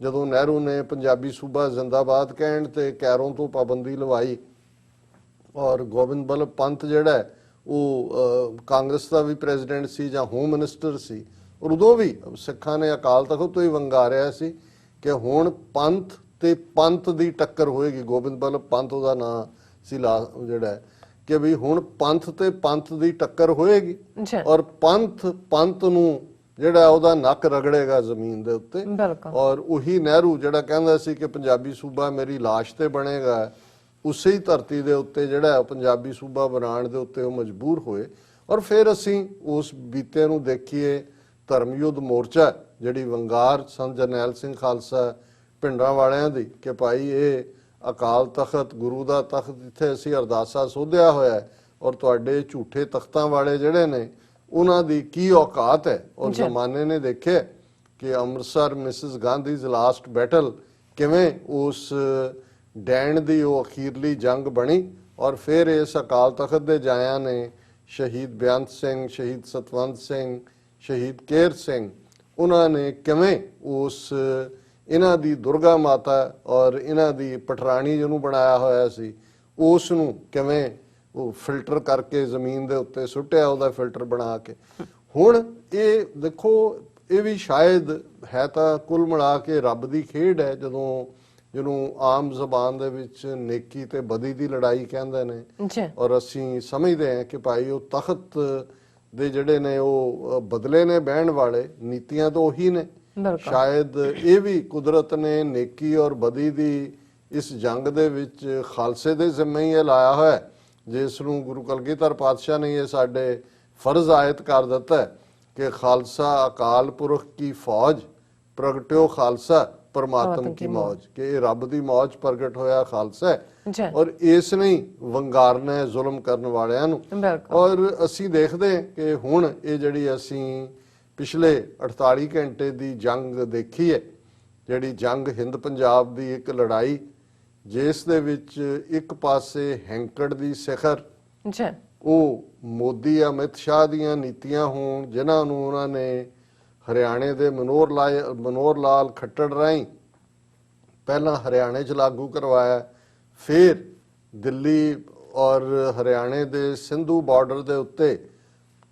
ਜਦੋਂ ਨਹਿਰੂ ਨੇ ਪੰਜਾਬੀ ਸੂਬਾ ਜ਼ਿੰਦਾਬਾਦ ਕਹਿਣ ਤੇ ਕੈਰੋਂ ਤੋਂ ਪਾਬੰਦੀ ਲਵਾਈ, ਔਰ ਗੋਬਿੰਦ ਬਲਬ ਪੰਤ ਜਿਹੜਾ ਉਹ ਕਾਂਗਰਸ ਦਾ ਵੀ ਪ੍ਰੈਜ਼ੀਡੈਂਟ ਸੀ ਜਾਂ ਹੋਮ ਮਿਨਿਸਟਰ ਸੀ, ਔਰ ਉਦੋਂ ਵੀ ਸਿੱਖਾਂ ਨੇ ਅਕਾਲ ਤਖਤ ਤੋਂ ਹੀ ਵੰਗਾਰਿਆ ਸੀ ਕਿ ਹੁਣ ਪੰਥ ਤੇ ਪੰਥ ਦੀ ਟੱਕਰ ਹੋਏਗੀ। ਗੋਬਿੰਦ ਬਲਬ ਪੰਤ ਉਹਦਾ ਨਾਂ ਸੀ ਜਿਹੜਾ, ਕਿ ਵੀ ਹੁਣ ਪੰਥ ਤੇ ਪੰਥ ਦੀ ਟੱਕਰ ਹੋਏਗੀ ਔਰ ਪੰਥ ਨੂੰ ਜਿਹੜਾ ਉਹਦਾ ਨੱਕ ਰਗੜੇਗਾ ਜ਼ਮੀਨ ਦੇ ਉੱਤੇ। ਔਰ ਉਹੀ ਨਹਿਰੂ ਜਿਹੜਾ ਕਹਿੰਦਾ ਸੀ ਕਿ ਪੰਜਾਬੀ ਸੂਬਾ ਮੇਰੀ ਲਾਸ਼ ਤੇ ਬਣੇਗਾ, ਉਸੇ ਹੀ ਧਰਤੀ ਦੇ ਉੱਤੇ ਜਿਹੜਾ ਪੰਜਾਬੀ ਸੂਬਾ ਬਣਾਉਣ ਦੇ ਉੱਤੇ ਉਹ ਮਜਬੂਰ ਹੋਏ। ਔਰ ਫਿਰ ਅਸੀਂ ਉਸ ਬੀਤੇ ਨੂੰ ਦੇਖੀਏ, ਧਰਮ ਯੁੱਧ ਮੋਰਚਾ ਜਿਹੜੀ ਵੰਗਾਰ ਸੰਤ ਜਰਨੈਲ ਸਿੰਘ ਖਾਲਸਾ ਪਿੰਡਾਂ ਵਾਲਿਆਂ ਦੀ ਕਿ ਭਾਈ ਇਹ ਅਕਾਲ ਤਖਤ ਗੁਰੂ ਦਾ ਤਖਤ ਜਿੱਥੇ ਅਸੀਂ ਅਰਦਾਸਾ ਸੋਧਿਆ ਹੋਇਆ ਔਰ ਤੁਹਾਡੇ ਝੂਠੇ ਤਖਤਾਂ ਵਾਲੇ ਜਿਹੜੇ ਨੇ ਉਹਨਾਂ ਦੀ ਕੀ ਔਕਾਤ ਹੈ। ਔਰ ਜ਼ਮਾਨੇ ਨੇ ਦੇਖਿਆ ਕਿ ਅੰਮ੍ਰਿਤਸਰ ਮਿਸਿਸ ਗਾਂਧੀਜ਼ ਲਾਸਟ ਬੈਟਲ ਕਿਵੇਂ ਉਸ ਡੈਣ ਦੀ ਉਹ ਅਖੀਰਲੀ ਜੰਗ ਬਣੀ। ਔਰ ਫਿਰ ਇਸ ਅਕਾਲ ਤਖਤ ਦੇ ਜਾਇਆਂ ਨੇ ਸ਼ਹੀਦ ਬੇਅੰਤ ਸਿੰਘ, ਸ਼ਹੀਦ ਸਤਵੰਤ ਸਿੰਘ, ਸ਼ਹੀਦ ਕੇਰ ਸਿੰਘ, ਉਹਨਾਂ ਨੇ ਕਿਵੇਂ ਉਸ ਇਹਨਾਂ ਦੀ ਦੁਰਗਾ ਮਾਤਾ ਔਰ ਇਹਨਾਂ ਦੀ ਪਟਰਾਣੀ ਜਿਹਨੂੰ ਬਣਾਇਆ ਹੋਇਆ ਸੀ ਉਸ ਨੂੰ ਕਿਵੇਂ ਉਹ ਫਿਲਟਰ ਕਰਕੇ ਜ਼ਮੀਨ ਦੇ ਉੱਤੇ ਸੁੱਟਿਆ, ਉਹਦਾ ਫਿਲਟਰ ਬਣਾ ਕੇ। ਹੁਣ ਇਹ ਦੇਖੋ, ਇਹ ਵੀ ਸ਼ਾਇਦ ਹੈ ਤਾਂ ਕੁੱਲ ਮਿਲਾ ਕੇ ਰੱਬ ਦੀ ਖੇਡ ਹੈ, ਜਦੋਂ ਜਿਹਨੂੰ ਆਮ ਜ਼ਬਾਨ ਦੇ ਵਿੱਚ ਨੇਕੀ ਤੇ ਬਦੀ ਦੀ ਲੜਾਈ ਕਹਿੰਦੇ ਨੇ। ਔਰ ਅਸੀਂ ਸਮਝਦੇ ਹਾਂ ਕਿ ਭਾਈ ਉਹ ਤਖਤ ਦੇ ਜਿਹੜੇ ਨੇ ਉਹ ਬਦਲੇ ਨੇ ਬਹਿਣ ਵਾਲੇ, ਨੀਤੀਆਂ ਤਾਂ ਉਹੀ ਨੇ। ਸ਼ਾਇਦ ਇਹ ਵੀ ਕੁਦਰਤ ਨੇ ਨੇਕੀ ਔਰ ਬਦੀ ਦੀ ਇਸ ਜੰਗ ਦੇ ਵਿੱਚ ਖਾਲਸੇ ਦੇ ਜ਼ਿੰਮੇ ਹੀ ਇਹ ਲਾਇਆ ਹੋਇਆ, ਜਿਸ ਨੂੰ ਗੁਰੂ ਕਲਗੀਧਰ ਪਾਤਸ਼ਾਹ ਨੇ ਇਹ ਸਾਡੇ ਫਰਜ਼ ਆਇਤ ਕਰ ਦਿੱਤਾ ਕਿ ਖਾਲਸਾ ਅਕਾਲ ਪੁਰਖ ਕੀ ਫੌਜ, ਪ੍ਰਗਟਿਓ ਖਾਲਸਾ ਪਰਮਾਤਮ ਕੀ ਮੌਜ, ਕਿ ਇਹ ਰੱਬ ਦੀ ਮੌਜ ਪ੍ਰਗਟ ਹੋਇਆ ਖਾਲਸਾ ਔਰ ਇਸ ਨੇ ਵੰਗਾਰਨਾ ਹੈ ਜ਼ੁਲਮ ਕਰਨ ਵਾਲਿਆਂ ਨੂੰ। ਔਰ ਅਸੀਂ ਦੇਖਦੇ ਕਿ ਹੁਣ ਇਹ ਜਿਹੜੀ ਅਸੀਂ ਪਿਛਲੇ 48 ਘੰਟੇ ਦੀ ਜੰਗ ਦੇਖੀ ਹੈ, ਜਿਹੜੀ ਜੰਗ ਹਿੰਦ ਪੰਜਾਬ ਦੀ ਇੱਕ ਲੜਾਈ, ਜਿਸ ਦੇ ਵਿੱਚ ਇੱਕ ਪਾਸੇ ਹੈਂਕੜ ਦੀ ਸਿਖਰ ਉਹ ਮੋਦੀ ਅਮਿਤ ਸ਼ਾਹ ਦੀਆਂ ਨੀਤੀਆਂ ਹੋਣ, ਜਿਨ੍ਹਾਂ ਨੂੰ ਉਹਨਾਂ ਨੇ ਹਰਿਆਣੇ ਦੇ ਮਨੋਹਰ ਲਾਲ ਖੱਟੜ ਰਾਹੀਂ ਪਹਿਲਾਂ ਹਰਿਆਣੇ 'ਚ ਲਾਗੂ ਕਰਵਾਇਆ, ਫਿਰ ਦਿੱਲੀ ਔਰ ਹਰਿਆਣੇ ਦੇ ਸਿੰਧੂ ਬਾਰਡਰ ਦੇ ਉੱਤੇ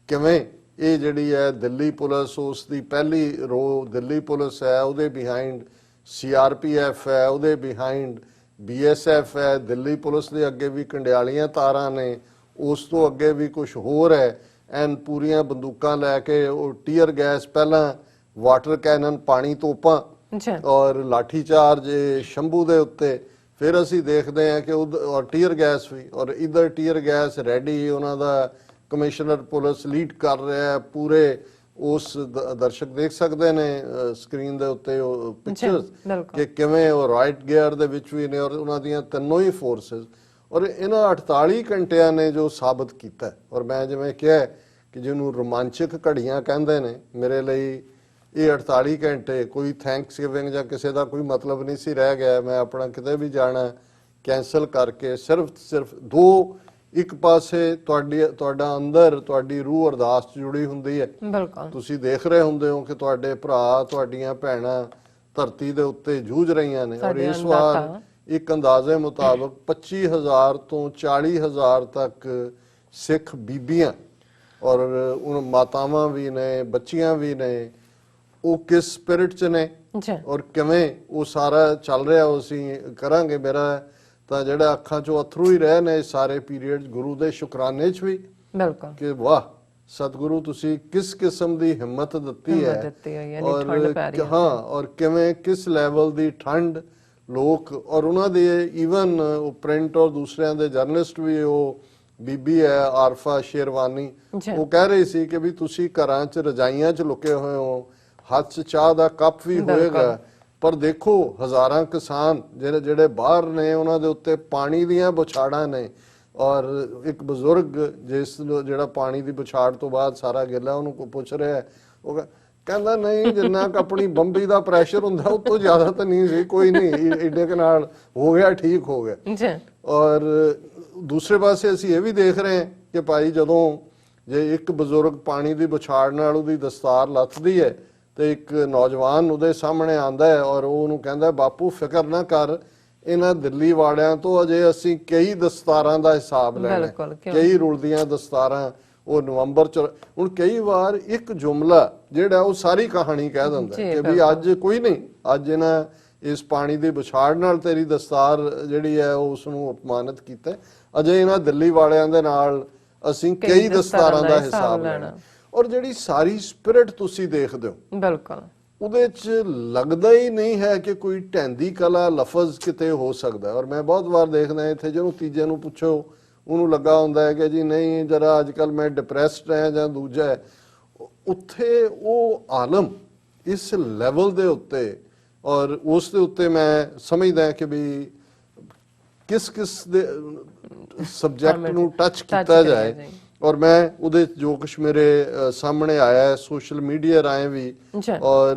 ਕਿਵੇਂ ਇਹ ਜਿਹੜੀ ਹੈ ਦਿੱਲੀ ਪੁਲਿਸ, ਉਸ ਦੀ ਪਹਿਲੀ ਰੋ ਦਿੱਲੀ ਪੁਲਿਸ ਹੈ, ਉਹਦੇ ਬਿਹਾਈਂਡ CRPF ਹੈ, ਉਹਦੇ ਬਿਹਾਈਂਡ BSF ਹੈ, ਦਿੱਲੀ ਪੁਲਿਸ ਦੇ ਅੱਗੇ ਵੀ ਕੰਡਿਆਲੀਆਂ ਤਾਰਾਂ ਨੇ, ਉਸ ਤੋਂ ਅੱਗੇ ਵੀ ਕੁਝ ਹੋਰ ਹੈ, ਐਨ ਪੂਰੀਆਂ ਬੰਦੂਕਾਂ ਲੈ ਕੇ ਉਹ ਟੀਅਰ ਗੈਸ, ਪਹਿਲਾਂ ਵਾਟਰ ਕੈਨਨ ਪਾਣੀ ਤੋਪਾਂ ਔਰ ਲਾਠੀ ਚਾਰਜ ਸ਼ੰਭੂ ਦੇ ਉੱਤੇ। ਫਿਰ ਅਸੀਂ ਦੇਖਦੇ ਹਾਂ ਕਿ ਔਰ ਟੀਅਰ ਗੈਸ ਵੀ, ਔਰ ਇਧਰ ਟੀਅਰ ਗੈਸ ਰੈਡੀ, ਉਹਨਾਂ ਦਾ ਕਮਿਸ਼ਨਰ ਪੁਲਿਸ ਲੀਡ ਕਰ ਰਿਹਾ ਹੈ ਪੂਰੇ। ਉਸ ਦਰਸ਼ਕ ਦੇਖ ਸਕਦੇ ਨੇ ਸਕਰੀਨ ਦੇ ਉੱਤੇ ਉਹ ਪਿਕਚਰਸ ਕਿ ਕਿਵੇਂ ਉਹ ਰਾਈਟ ਗੇਅਰ ਦੇ ਵਿੱਚ ਵੀ ਨੇ ਔਰ ਉਹਨਾਂ ਦੀਆਂ ਤਿੰਨੋਂ ਹੀ ਫੋਰਸਿਸ। ਔਰ ਇਹਨਾਂ 48 ਘੰਟਿਆਂ ਨੇ ਜੋ ਸਾਬਤ ਕੀਤਾ, ਔਰ ਮੈਂ ਜਿਵੇਂ ਕਿਹਾ ਕਿ ਜਿਹਨੂੰ ਰੋਮਾਂਚਕ ਘੜੀਆਂ ਕਹਿੰਦੇ ਨੇ, ਮੇਰੇ ਲਈ ਇਹ 48 ਘੰਟੇ ਕੋਈ ਥੈਂਕਸ ਗਿਵਿੰਗ ਜਾਂ ਕਿਸੇ ਦਾ ਕੋਈ ਮਤਲਬ ਨਹੀਂ ਸੀ ਰਹਿ ਗਿਆ। ਮੈਂ ਆਪਣਾ ਕਿਤੇ ਵੀ ਜਾਣਾ ਕੈਂਸਲ ਕਰਕੇ ਸਿਰਫ ਦੋ, ਇੱਕ ਪਾਸੇ ਤੁਹਾਡਾ ਅੰਦਰ ਤੁਹਾਡੀ ਰੂਹ ਅਰਦਾਸ 'ਚ ਜੁੜੀ ਹੁੰਦੀ ਹੈ, ਤੁਸੀਂ ਦੇਖ ਰਹੇ ਹੁੰਦੇ ਹੋ ਕਿ ਤੁਹਾਡੇ ਭਰਾ ਤੁਹਾਡੀਆਂ ਭੈਣਾਂ ਧਰਤੀ ਦੇ ਉੱਤੇ ਜੂਝ ਰਹੀਆਂ ਨੇ। ਔਰ ਇਸ ਵਾਰ ਇੱਕ ਅੰਦਾਜ਼ੇ ਮੁਤਾਬਕ 25,000 ਤੋਂ 40,000 ਤੱਕ ਸਿੱਖ ਬੀਬੀਆਂ ਔਰ ਉਹ ਮਾਤਾਵਾਂ ਵੀ ਨੇ, ਬੱਚੀਆਂ ਵੀ ਨੇ, ਉਹ ਕਿਸ ਸਪਿਰਿਟ 'ਚ ਨੇ ਔਰ ਕਿਵੇਂ ਉਹ ਸਾਰਾ ਚੱਲ ਰਿਹਾ ਉਹ ਅਸੀਂ ਕਰਾਂਗੇ। ਮੇਰਾ ਤਾਂ ਜਿਹੜਾ ਅੱਖਾਂ 'ਚੋਂ ਅਥਰੂ ਹੀ ਰਹੇ ਨੇ ਸਾਰੇ ਪੀਰੀਅਡ ਗੁਰੂ ਦੇ ਸ਼ੁਕਰਾਨੇ 'ਚ ਵੀ ਕਿ ਵਾਹ ਸਤਿਗੁਰੂ ਤੁਸੀਂ ਕਿਸ ਕਿਸਮ ਦੀ ਹਿੰਮਤ ਦਿੱਤੀ ਹੈ ਔਰ ਕਿਵੇਂ ਕਿਸ ਲੈਵਲ ਦੀ ਠੰਡ ਲੋਕ ਔਰ ਉਹਨਾਂ ਦੇ ਈਵਨ ਪ੍ਰਿੰਟ ਔਰ ਦੂਸਰਿਆਂ ਦੇ ਜਰਨਲਿਸਟ ਵੀ, ਉਹ ਬੀਬੀ ਹੈ ਆਰਫਾ ਸ਼ੇਰਵਾਨੀ, ਉਹ ਕਹਿ ਰਹੀ ਸੀ ਕਿ ਵੀ ਤੁਸੀਂ ਘਰਾਂ 'ਚ ਰਜਾਈਆਂ 'ਚ ਲੁਕੇ ਹੋਏ ਹੋ, ਹੱਥ 'ਚ ਚਾਹ ਦਾ ਕੱਪ ਵੀ ਹੋਏਗਾ ਪਰ ਦੇਖੋ ਹਜ਼ਾਰਾਂ ਕਿਸਾਨ ਜਿਹੜੇ ਬਾਹਰ ਨੇ ਉਹਨਾਂ ਦੇ ਉੱਤੇ ਪਾਣੀ ਦੀਆਂ ਬੁਛਾੜਾਂ ਨੇ। ਔਰ ਇੱਕ ਬਜ਼ੁਰਗ ਜਿਹੜਾ ਪਾਣੀ ਦੀ ਬੁਛਾੜ ਤੋਂ ਬਾਅਦ ਸਾਰਾ ਗਿੱਲਾ, ਉਹਨੂੰ ਕੋਈ ਪੁੱਛ ਰਿਹਾ, ਉਹ ਕਹਿੰਦਾ ਨਹੀਂ ਜਿੰਨਾ ਕੁ ਆਪਣੀ ਬੰਬੀ ਦਾ ਪ੍ਰੈਸ਼ਰ ਹੁੰਦਾ ਉਹ ਤੋਂ ਜ਼ਿਆਦਾ ਤਾਂ ਨਹੀਂ ਸੀ, ਕੋਈ ਨਹੀਂ, ਏਡੇ ਕੁ ਨਾਲ ਹੋ ਗਿਆ, ਠੀਕ ਹੋ ਗਿਆ। ਔਰ ਦੂਸਰੇ ਪਾਸੇ ਅਸੀਂ ਇਹ ਵੀ ਦੇਖ ਰਹੇ ਹਾਂ ਕਿ ਭਾਈ ਜਦੋਂ ਜੇ ਇੱਕ ਬਜ਼ੁਰਗ ਪਾਣੀ ਦੀ ਬੁਛਾੜ ਨਾਲ ਉਹਦੀ ਦਸਤਾਰ ਲੱਥਦੀ ਹੈ ਤੇ ਇੱਕ ਨੌਜਵਾਨ ਉਹਦੇ ਸਾਹਮਣੇ ਆਂਦਾ ਹੈ ਔਰ ਉਹ ਉਹਨੂੰ ਕਹਿੰਦਾ ਬਾਪੂ ਫਿਕਰ ਨਾ ਕਰ, ਇਹਨਾਂ ਦਿੱਲੀ ਵਾਲਿਆਂ ਤੋਂ ਅਜੇ ਅਸੀਂ ਕਈ ਦਸਤਾਰਾਂ ਦਾ ਹਿਸਾਬ ਲੈਣਾ, ਕਈ ਰੁਲਦੀਆਂ ਦਸਤਾਰਾਂ। ਉਹ ਨਵੰਬਰ ਚ ਹੁਣ ਕਈ ਵਾਰ ਇੱਕ ਜੁਮਲਾ ਜਿਹੜਾ ਉਹ ਸਾਰੀ ਕਹਾਣੀ ਕਹਿ ਦਿੰਦਾ ਕਿ ਵੀ ਅੱਜ ਕੋਈ ਨਹੀਂ, ਅੱਜ ਇਹਨਾਂ ਇਸ ਪਾਣੀ ਦੀ ਬੁਛਾੜ ਨਾਲ ਤੇਰੀ ਦਸਤਾਰ ਜਿਹੜੀ ਹੈ ਉਸ ਨੂੰ ਅਪਮਾਨਿਤ ਕੀਤਾ, ਅਜੇ ਇਹਨਾਂ ਦਿੱਲੀ ਵਾਲਿਆਂ ਦੇ ਨਾਲ ਅਸੀਂ ਕਈ ਦਸਤਾਰਾਂ ਦਾ ਹਿਸਾਬ ਲੈਣਾ। ਔਰ ਜਿਹੜੀ ਸਾਰੀ ਸਪਿਰਿਟ ਤੁਸੀਂ ਦੇਖਦੇ ਹੋ ਬਿਲਕੁਲ ਉਹਦੇ ਚ ਲੱਗਦਾ ਹੀ ਨਹੀਂ ਹੈ ਕਿ ਕੋਈ ਢਹਿੰਦੀ ਕਲਾ ਲਫ਼ਜ਼ ਕਿਤੇ ਹੋ ਸਕਦਾ। ਔਰ ਮੈਂ ਬਹੁਤ ਵਾਰ ਦੇਖਦਾ ਇੱਥੇ ਜਿਹਨੂੰ ਤੀਜੇ ਨੂੰ ਪੁੱਛੋ ਉਹਨੂੰ ਲੱਗਾ ਹੁੰਦਾ ਹੈ ਕਿ ਜੀ ਨਹੀਂ ਜਰਾ ਅੱਜ ਕੱਲ੍ਹ ਮੈਂ ਡਿਪਰੈਸਡ ਹੈ ਜਾਂ ਦੂਜਾ ਹੈ। ਉੱਥੇ ਉਹ ਆਲਮ ਇਸ ਲੈਵਲ ਦੇ ਉੱਤੇ ਔਰ ਉਸ ਦੇ ਉੱਤੇ ਮੈਂ ਸਮਝਦਾ ਕਿ ਵੀ ਕਿਸ ਦੇ ਸਬਜੈਕਟ ਨੂੰ ਟੱਚ ਕੀਤਾ ਜਾਏ। ਔਰ ਮੈਂ ਉਹਦੇ ਜੋ ਕੁਛ ਮੇਰੇ ਸਾਹਮਣੇ ਆਇਆ ਹੈ ਸੋਸ਼ਲ ਮੀਡੀਆ ਰਾਹੀਂ ਵੀ, ਔਰ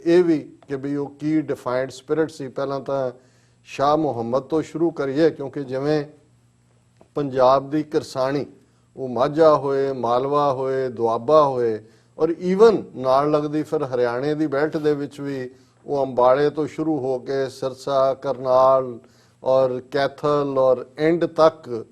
ਇਹ ਵੀ ਕਿ ਵੀ ਉਹ ਕੀ ਡਿਫਾਈਨਡ ਸਪਿਰਿਟ ਸੀ। ਪਹਿਲਾਂ ਤਾਂ ਸ਼ਾਹ ਮੁਹੰਮਦ ਤੋਂ ਸ਼ੁਰੂ ਕਰੀਏ, ਕਿਉਂਕਿ ਜਿਵੇਂ ਪੰਜਾਬ ਦੀ ਕਿਰਸਾਣੀ ਉਹ ਮਾਝਾ ਹੋਏ, ਮਾਲਵਾ ਹੋਏ, ਦੁਆਬਾ ਹੋਏ, ਔਰ ਈਵਨ ਨਾਲ ਲੱਗਦੀ ਫਿਰ ਹਰਿਆਣੇ ਦੀ ਬੈਲਟ ਦੇ ਵਿੱਚ ਵੀ ਉਹ ਅੰਬਾਲੇ ਤੋਂ ਸ਼ੁਰੂ ਹੋ ਕੇ ਸਿਰਸਾ, ਕਰਨਾਲ ਔਰ ਕੈਥਲ ਔਰ ਐਂਡ ਤੱਕ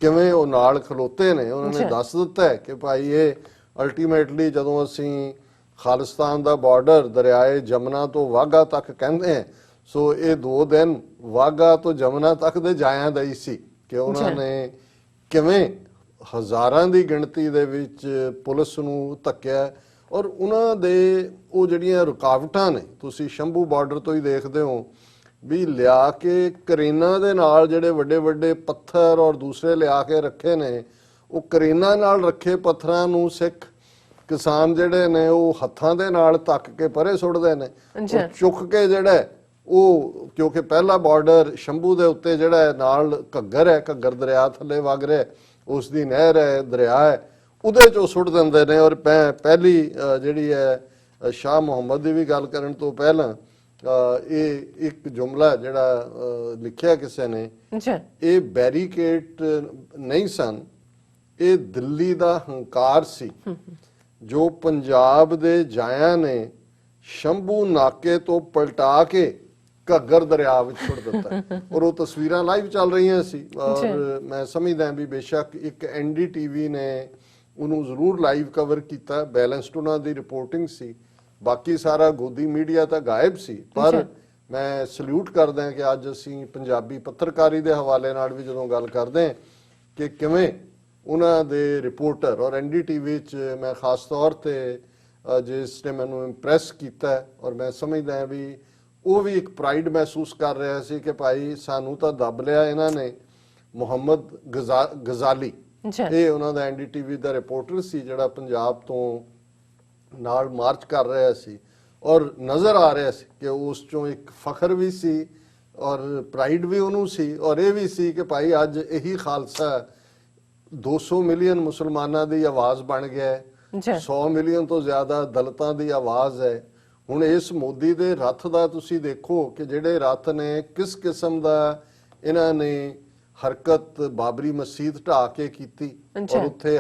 ਕਿਵੇਂ ਉਹ ਨਾਲ ਖਲੋਤੇ ਨੇ। ਉਹਨਾਂ ਨੇ ਦੱਸ ਦਿੱਤਾ ਹੈ ਕਿ ਭਾਈ ਇਹ ਅਲਟੀਮੇਟਲੀ ਜਦੋਂ ਅਸੀਂ ਖਾਲਿਸਤਾਨ ਦਾ ਬਾਰਡਰ ਦਰਿਆਏ ਜਮਨਾ ਤੋਂ ਵਾਘਾ ਤੱਕ ਕਹਿੰਦੇ ਹਾਂ, ਸੋ ਇਹ 2 ਦਿਨ ਵਾਘਾ ਤੋਂ ਜਮਨਾ ਤੱਕ ਦੇ ਜਾਇਆਂ ਦਾ ਹੀ ਸੀ ਕਿ ਉਹਨਾਂ ਨੇ ਕਿਵੇਂ ਹਜ਼ਾਰਾਂ ਦੀ ਗਿਣਤੀ ਦੇ ਵਿੱਚ ਪੁਲਿਸ ਨੂੰ ਧੱਕਿਆ। ਔਰ ਉਹਨਾਂ ਦੇ ਉਹ ਜਿਹੜੀਆਂ ਰੁਕਾਵਟਾਂ ਨੇ ਤੁਸੀਂ ਸ਼ੰਭੂ ਬਾਰਡਰ ਤੋਂ ਹੀ ਦੇਖਦੇ ਹੋ ਵੀ ਲਿਆ ਕੇ ਕਰੇਨਾਂ ਦੇ ਨਾਲ ਜਿਹੜੇ ਵੱਡੇ ਵੱਡੇ ਪੱਥਰ ਔਰ ਦੂਸਰੇ ਲਿਆ ਕੇ ਰੱਖੇ ਨੇ, ਉਹ ਕਰੇਨਾਂ ਨਾਲ ਰੱਖੇ ਪੱਥਰਾਂ ਨੂੰ ਸਿੱਖ ਕਿਸਾਨ ਜਿਹੜੇ ਨੇ ਉਹ ਹੱਥਾਂ ਦੇ ਨਾਲ ਧੱਕ ਕੇ ਪਰੇ ਸੁੱਟਦੇ ਨੇ, ਚੁੱਕ ਕੇ ਜਿਹੜਾ ਉਹ, ਕਿਉਂਕਿ ਪਹਿਲਾ ਬਾਰਡਰ ਸ਼ੰਭੂ ਦੇ ਉੱਤੇ ਜਿਹੜਾ ਨਾਲ ਘੱਗਰ ਹੈ, ਘੱਗਰ ਦਰਿਆ ਥੱਲੇ ਵਗ ਰਿਹਾ, ਉਸ ਦੀ ਨਹਿਰ ਹੈ, ਦਰਿਆ ਹੈ, ਉਹਦੇ 'ਚ ਉਹ ਸੁੱਟ ਦਿੰਦੇ ਨੇ। ਔਰ ਪਹਿਲੀ ਜਿਹੜੀ ਹੈ ਸ਼ਾਹ ਮੁਹੰਮਦ ਦੀ ਵੀ ਗੱਲ ਕਰਨ ਤੋਂ ਪਹਿਲਾਂ ਇਹ ਇੱਕ ਜੁਮਲਾ ਜਿਹੜਾ ਲਿਖਿਆ ਕਿਸੇ ਨੇ, ਇਹ ਬੈਰੀਕੇਡ ਨਹੀਂ ਸਨ, ਇਹ ਦਿੱਲੀ ਦਾ ਹੰਕਾਰ ਸੀ ਜੋ ਪੰਜਾਬ ਦੇ ਜਾਇਆਂ ਨੇ ਸ਼ੰਭੂ ਨਾਕੇ ਤੋਂ ਪਲਟਾ ਕੇ ਘੱਗਰ ਦਰਿਆ ਵਿੱਚ ਸੁੱਟ ਦਿੱਤਾ। ਔਰ ਉਹ ਤਸਵੀਰਾਂ ਲਾਈਵ ਚੱਲ ਰਹੀਆਂ ਸੀ ਔਰ ਮੈਂ ਸਮਝਦਾ ਵੀ ਬੇਸ਼ੱਕ ਇੱਕ NDTV ਨੇ ਉਹਨੂੰ ਜ਼ਰੂਰ ਲਾਈਵ ਕਵਰ ਕੀਤਾ, ਬੈਲੈਂਸਡ ਉਹਨਾਂ ਦੀ ਰਿਪੋਰਟਿੰਗ ਸੀ, ਬਾਕੀ ਸਾਰਾ ਗੋਦੀ ਮੀਡੀਆ ਤਾਂ ਗਾਇਬ ਸੀ। ਪਰ ਮੈਂ ਸਲੂਟ ਕਰਦਾ ਕਿ ਅੱਜ ਅਸੀਂ ਪੰਜਾਬੀ ਪੱਤਰਕਾਰੀ ਦੇ ਹਵਾਲੇ ਨਾਲ ਵੀ ਜਦੋਂ ਗੱਲ ਕਰਦੇ ਹਾਂ ਕਿ ਕਿਵੇਂ ਉਹਨਾਂ ਦੇ ਰਿਪੋਰਟਰ ਔਰ NDTV 'ਚ ਮੈਂ ਖਾਸ ਤੌਰ ਤੇ ਜਿਸ ਨੇ ਮੈਨੂੰ ਇੰਪ੍ਰੈਸ ਕੀਤਾ ਔਰ ਮੈਂ ਸਮਝਦਾ ਵੀ ਉਹ ਵੀ ਇੱਕ ਪ੍ਰਾਈਡ ਮਹਿਸੂਸ ਕਰ ਰਿਹਾ ਸੀ ਕਿ ਭਾਈ ਸਾਨੂੰ ਤਾਂ ਦੱਬ ਲਿਆ ਇਹਨਾਂ ਨੇ। ਮੁਹੰਮਦ ਗਜ਼ਾਲੀ ਇਹ ਉਹਨਾਂ ਦਾ NDTV ਦਾ ਰਿਪੋਰਟਰ ਸੀ ਜਿਹੜਾ ਪੰਜਾਬ ਤੋਂ ਨਾਲ ਮਾਰਚ ਕਰ ਰਿਹਾ ਸੀ ਔਰ ਨਜ਼ਰ ਆ ਰਿਹਾ ਸੀ ਕਿ ਉਸ ਚੋਂ ਇੱਕ ਫਖਰ ਵੀ ਸੀ ਔਰ ਪ੍ਰਾਈਡ ਵੀ ਉਹਨੂੰ ਸੀ ਔਰ ਇਹ ਵੀ ਸੀ ਕਿ ਭਾਈ ਅੱਜ ਇਹੀ ਖਾਲਸਾ 200 ਮਿਲੀਅਨ ਮੁਸਲਮਾਨਾਂ ਦੀ ਆਵਾਜ਼ ਬਣ ਗਿਆ ਹੈ, 100 ਮਿਲੀਅਨ ਤੋਂ ਜ਼ਿਆਦਾ ਦਲਿਤਾਂ ਦੀ ਆਵਾਜ਼ ਹੈ। ਹੁਣ ਇਸ ਮੋਦੀ ਦੇ ਰੱਥ ਦਾ ਤੁਸੀਂ ਦੇਖੋ ਕਿ ਜਿਹੜੇ ਰੱਥ ਨੇ ਕਿਸ ਕਿਸਮ ਦਾ ਇਹਨਾਂ ਨੇ ਹਰਕਤ ਬਾਬਰੀ ਮਸਜਿਦ ਢਾਹ ਕੇ ਕੀਤੀ ਔਰ ਉੱਥੇ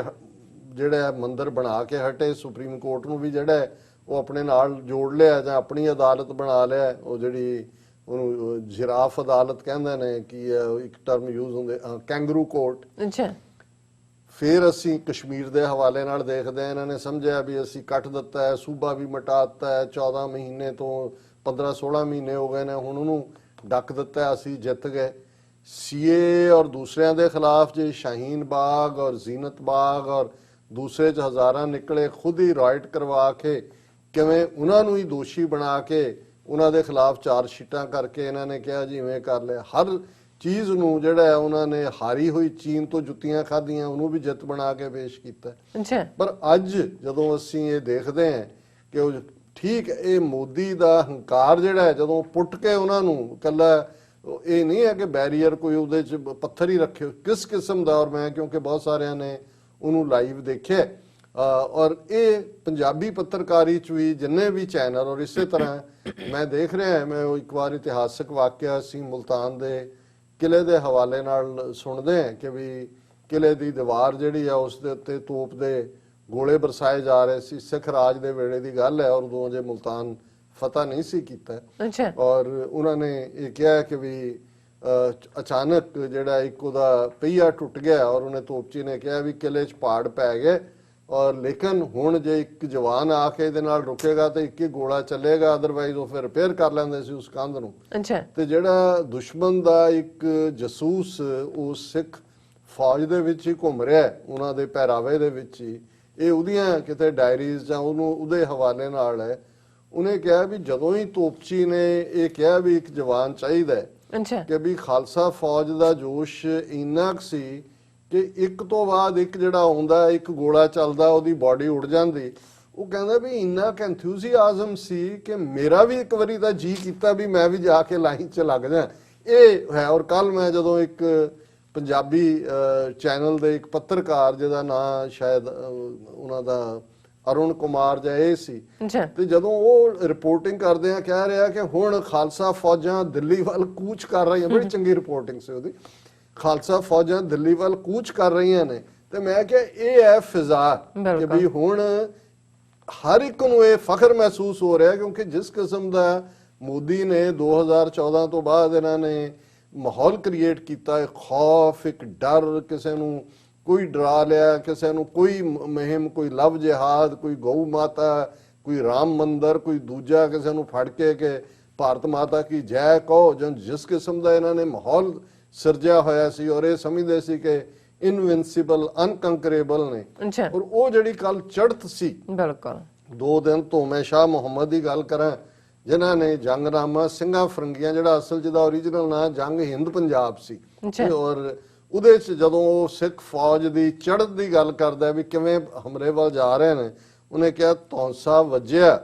ਜਿਹੜਾ ਮੰਦਿਰ ਬਣਾ ਕੇ ਹਟੇ। ਸੁਪਰੀਮ ਕੋਰਟ ਨੂੰ ਵੀ ਜਿਹੜਾ ਉਹ ਆਪਣੇ ਨਾਲ ਜੋੜ ਲਿਆ ਜਾਂ ਆਪਣੀ ਅਦਾਲਤ ਬਣਾ ਲਿਆ, ਉਹ ਜਿਹੜੀ ਉਹਨੂੰ ਜਿਰਾਫ ਅਦਾਲਤ ਕਹਿੰਦੇ ਨੇ ਕਿ ਇੱਕ ਟਰਮ ਯੂਜ਼ ਹੁੰਦੇ ਕੈਂਗਰੂ ਕੋਰਟ। ਫਿਰ ਅਸੀਂ ਕਸ਼ਮੀਰ ਦੇ ਹਵਾਲੇ ਨਾਲ ਦੇਖਦੇ ਹਾਂ, ਇਹਨਾਂ ਨੇ ਸਮਝਿਆ ਵੀ ਅਸੀਂ ਕੱਟ ਦਿੱਤਾ ਹੈ, ਸੂਬਾ ਵੀ ਮਿਟਾ ਦਿੱਤਾ ਹੈ, 14 ਮਹੀਨੇ ਤੋਂ 15-16 ਮਹੀਨੇ ਹੋ ਗਏ ਨੇ, ਹੁਣ ਉਹਨੂੰ ਡੱਕ ਦਿੱਤਾ, ਅਸੀਂ ਜਿੱਤ ਗਏ। CA ਔਰ ਦੂਸਰਿਆਂ ਦੇ ਖਿਲਾਫ ਜੇ ਸ਼ਾਹੀਨ ਬਾਗ ਔਰ ਜ਼ੀਨਤ ਬਾਗ ਔਰ ਦੂਸਰੇ 'ਚ ਹਜ਼ਾਰਾਂ ਨਿਕਲੇ, ਖੁਦ ਹੀ ਰਾਈਟ ਕਰਵਾ ਕੇ ਕਿਵੇਂ ਉਹਨਾਂ ਨੂੰ ਹੀ ਦੋਸ਼ੀ ਬਣਾ ਕੇ ਉਹਨਾਂ ਦੇ ਖਿਲਾਫ ਚਾਰ ਸ਼ੀਟਾਂ ਕਰਕੇ ਇਹਨਾਂ ਨੇ ਕਿਹਾ ਜੀ ਇਵੇਂ ਕਰ ਲਿਆ। ਹਰ ਚੀਜ਼ ਨੂੰ ਜਿਹੜਾ ਉਹਨਾਂ ਨੇ ਹਾਰੀ ਹੋਈ ਚੀਨ ਤੋਂ ਜੁੱਤੀਆਂ ਖਾਧੀਆਂ ਉਹਨੂੰ ਵੀ ਜਿੱਤ ਬਣਾ ਕੇ ਪੇਸ਼ ਕੀਤਾ। ਪਰ ਅੱਜ ਜਦੋਂ ਅਸੀਂ ਇਹ ਦੇਖਦੇ ਹਾਂ ਕਿ ਉਹ ਠੀਕ ਇਹ ਮੋਦੀ ਦਾ ਹੰਕਾਰ ਜਿਹੜਾ ਹੈ ਜਦੋਂ ਪੁੱਟ ਕੇ ਉਹਨਾਂ ਨੂੰ ਇਕੱਲਾ ਇਹ ਨਹੀਂ ਹੈ ਕਿ ਬੈਰੀਅਰ ਕੋਈ ਉਹਦੇ 'ਚ ਪੱਥਰ ਹੀ ਰੱਖੇ ਕਿਸ ਕਿਸਮ ਦਾ। ਔਰ ਮੈਂ ਕਿਉਂਕਿ ਬਹੁਤ ਸਾਰਿਆਂ ਨੇ ਉਹਨੂੰ ਲਾਈਵ ਦੇਖਿਆ ਔਰ ਇਹ ਪੰਜਾਬੀ ਪੱਤਰਕਾਰੀ 'ਚ ਵੀ ਜਿੰਨੇ ਵੀ ਚੈਨਲ ਔਰ ਇਸੇ ਤਰ੍ਹਾਂ ਮੈਂ ਦੇਖ ਰਿਹਾ ਮੈਂ ਉਹ ਇੱਕ ਵਾਰ ਇਤਿਹਾਸਕ ਵਾਕਿਆ ਅਸੀਂ ਮੁਲਤਾਨ ਦੇ ਕਿਲੇ ਦੇ ਹਵਾਲੇ ਨਾਲ ਸੁਣਦੇ ਹਾਂ ਕਿ ਵੀ ਕਿਲੇ ਦੀ ਦੀਵਾਰ ਜਿਹੜੀ ਆ ਉਸ ਦੇ ਉੱਤੇ ਤੋਪ ਦੇ ਗੋਲੇ ਬਰਸਾਏ ਜਾ ਰਹੇ ਸੀ। ਸਿੱਖ ਰਾਜ ਦੇ ਵੇਲੇ ਦੀ ਗੱਲ ਹੈ ਔਰ ਉਦੋਂ ਜੇ ਮੁਲਤਾਨ ਫਤਿਹ ਨਹੀਂ ਸੀ ਕੀਤਾ ਔਰ ਉਹਨਾਂ ਨੇ ਇਹ ਕਿਹਾ ਕਿ ਵੀ ਅਚਾਨਕ ਜਿਹੜਾ ਇੱਕ ਉਹਦਾ ਪਹੀਆ ਟੁੱਟ ਗਿਆ ਔਰ ਉਹਨੇ ਤੋਪਚੀ ਨੇ ਕਿਹਾ ਵੀ ਕਿਲੇ 'ਚ ਪਾੜ ਪੈ ਗਏ ਔਰ ਲੇਕਿਨ ਹੁਣ ਜੇ ਇੱਕ ਜਵਾਨ ਆ ਕੇ ਇਹਦੇ ਨਾਲ ਰੁਕੇਗਾ ਤੇ ਇੱਕ ਹੀ ਗੋਲਾ ਚੱਲੇਗਾ, ਅਦਰਵਾਈਜ਼ ਉਹ ਫਿਰ ਰਿਪੇਅਰ ਕਰ ਲੈਂਦੇ ਸੀ ਉਸ ਕੰਧ ਨੂੰ। ਤੇ ਜਿਹੜਾ ਦੁਸ਼ਮਣ ਦਾ ਇੱਕ ਜਸੂਸ ਉਹ ਸਿੱਖ ਫੌਜ ਦੇ ਵਿੱਚ ਹੀ ਘੁੰਮ ਰਿਹਾ ਉਹਨਾਂ ਦੇ ਪਹਿਰਾਵੇ ਦੇ ਵਿੱਚ ਹੀ, ਇਹ ਉਹਦੀਆਂ ਕਿਤੇ ਡਾਇਰੀਜ਼ ਜਾਂ ਉਹਨੂੰ ਉਹਦੇ ਹਵਾਲੇ ਨਾਲ ਹੈ। ਉਹਨੇ ਕਿਹਾ ਵੀ ਜਦੋਂ ਹੀ ਤੋਪਚੀ ਨੇ ਇਹ ਕਿਹਾ ਵੀ ਇੱਕ ਜਵਾਨ ਚਾਹੀਦਾ ਕਿ ਵੀ ਖਾਲਸਾ ਫੌਜ ਦਾ ਜੋਸ਼ ਇੰਨਾ ਕੁ ਸੀ ਕਿ ਇੱਕ ਤੋਂ ਬਾਅਦ ਇੱਕ ਜਿਹੜਾ ਆਉਂਦਾ ਇੱਕ ਗੋਲਾ ਚੱਲਦਾ ਉਹਦੀ ਬਾਡੀ ਉੱਡ ਜਾਂਦੀ। ਉਹ ਕਹਿੰਦਾ ਵੀ ਇੰਨਾ ਕੁ ਐਂਥੂਸੀਆਜ਼ਮ ਸੀ ਕਿ ਮੇਰਾ ਵੀ ਇੱਕ ਵਾਰੀ ਤਾਂ ਜੀ ਕੀਤਾ ਵੀ ਮੈਂ ਵੀ ਜਾ ਕੇ ਲਾਈਨ 'ਚ ਲੱਗ ਜਾ। ਇਹ ਹੈ। ਔਰ ਕੱਲ ਮੈਂ ਜਦੋਂ ਇੱਕ ਪੰਜਾਬੀ ਚੈਨਲ ਦੇ ਇੱਕ ਪੱਤਰਕਾਰ ਜਿਹਦਾ ਨਾਂ ਸ਼ਾਇਦ ਉਹਨਾਂ ਦਾ ਅਰੁਣ ਕੁਮਾਰ ਜਾਂ ਇਹ ਸੀ, ਤੇ ਜਦੋਂ ਉਹ ਰਿਪੋਰਟਿੰਗ ਕਰਦੇ ਆ ਕਹਿ ਰਿਹਾ ਕਿ ਹੁਣ ਖਾਲਸਾ ਫੌਜਾਂ ਦਿੱਲੀ ਵੱਲ ਕੂਚ ਕਰ ਰਹੀਆਂ, ਬੜੀ ਚੰਗੀ ਰਿਪੋਰਟਿੰਗ ਸੀ ਉਹਦੀ, ਖਾਲਸਾ ਫੌਜਾਂ ਦਿੱਲੀ ਵੱਲ ਕੂਚ ਕਰ ਰਹੀਆਂ ਨੇ। ਤੇ ਮੈਂ ਕਿਹਾ ਇਹ ਹੈ ਫਿਜ਼ਾ ਕਿ ਵੀ ਹੁਣ ਹਰ ਇੱਕ ਨੂੰ ਇਹ ਫਖਰ ਮਹਿਸੂਸ ਹੋ ਰਿਹਾ ਕਿਉਂਕਿ ਜਿਸ ਕਿਸਮ ਦਾ ਮੋਦੀ ਨੇ 2014 ਤੋਂ ਬਾਅਦ ਇਹਨਾਂ ਨੇ ਮਾਹੌਲ ਕ੍ਰੀਏਟ ਕੀਤਾ, ਇੱਕ ਖੌਫ, ਇੱਕ ਡਰ, ਕਿਸੇ ਨੂੰ ਕੋਈ ਡਰਾ ਲਿਆ, ਕਿਸੇ ਨੂੰ ਕੋਈ ਮੁਹਿੰਮ, ਕੋਈ ਲਵ ਜਿਹਾਦ, ਕੋਈ ਗਊ ਮਾਤਾ, ਕੋਈ ਰਾਮ ਮੰਦਰ, ਕੋਈ ਦੂਜਾ ਕਿਸੇ ਨੂੰ ਫੜ ਕੇ ਕਿ ਭਾਰਤ ਮਾਤਾ ਕੀ ਜੈ ਕਹੋ। ਜਿਸ ਕਿਸਮ ਦਾ ਇਹਨਾਂ ਨੇ ਮਾਹੌਲ ਸਿਰਜਿਆ ਹੋਇਆ ਸੀ ਔਰ ਇਹ ਸਮਝਦੇ ਸੀ ਕਿ ਇਨਵਿੰਸੀਬਲ ਅਨਕੰਕਰੇਬਲ ਨੇ। ਔਰ ਉਹ ਜਿਹੜੀ ਕੱਲ ਚੜ੍ਹਤ ਸੀ ਬਿਲਕੁਲ 2 ਦਿਨ ਤੋਂ, ਮੈਂ ਸ਼ਾਹ ਮੁਹੰਮਦ ਦੀ ਗੱਲ ਕਰਾਂ ਜਿਨ੍ਹਾਂ ਨੇ ਜੰਗਨਾਮਾ ਸਿੰਘਾਂ ਫਰੰਗੀਆਂ ਜਿਹੜਾ ਅਸਲ ਜਿਹਦਾ ਓਰੀਜਨਲ ਨਾਂ ਜੰਗ ਹਿੰਦ ਪੰਜਾਬ ਸੀ, ਔਰ ਉਹਦੇ 'ਚ ਜਦੋਂ ਉਹ ਸਿੱਖ ਫੌਜ ਦੀ ਚੜ੍ਹਤ ਦੀ ਗੱਲ ਕਰਦਾ ਵੀ ਕਿਵੇਂ ਹਮਲੇ ਵੱਲ ਜਾ ਰਹੇ ਨੇ, ਉਹਨੇ ਕਿਹਾ ਧੌਂਸਾ ਵੱਜਿਆ,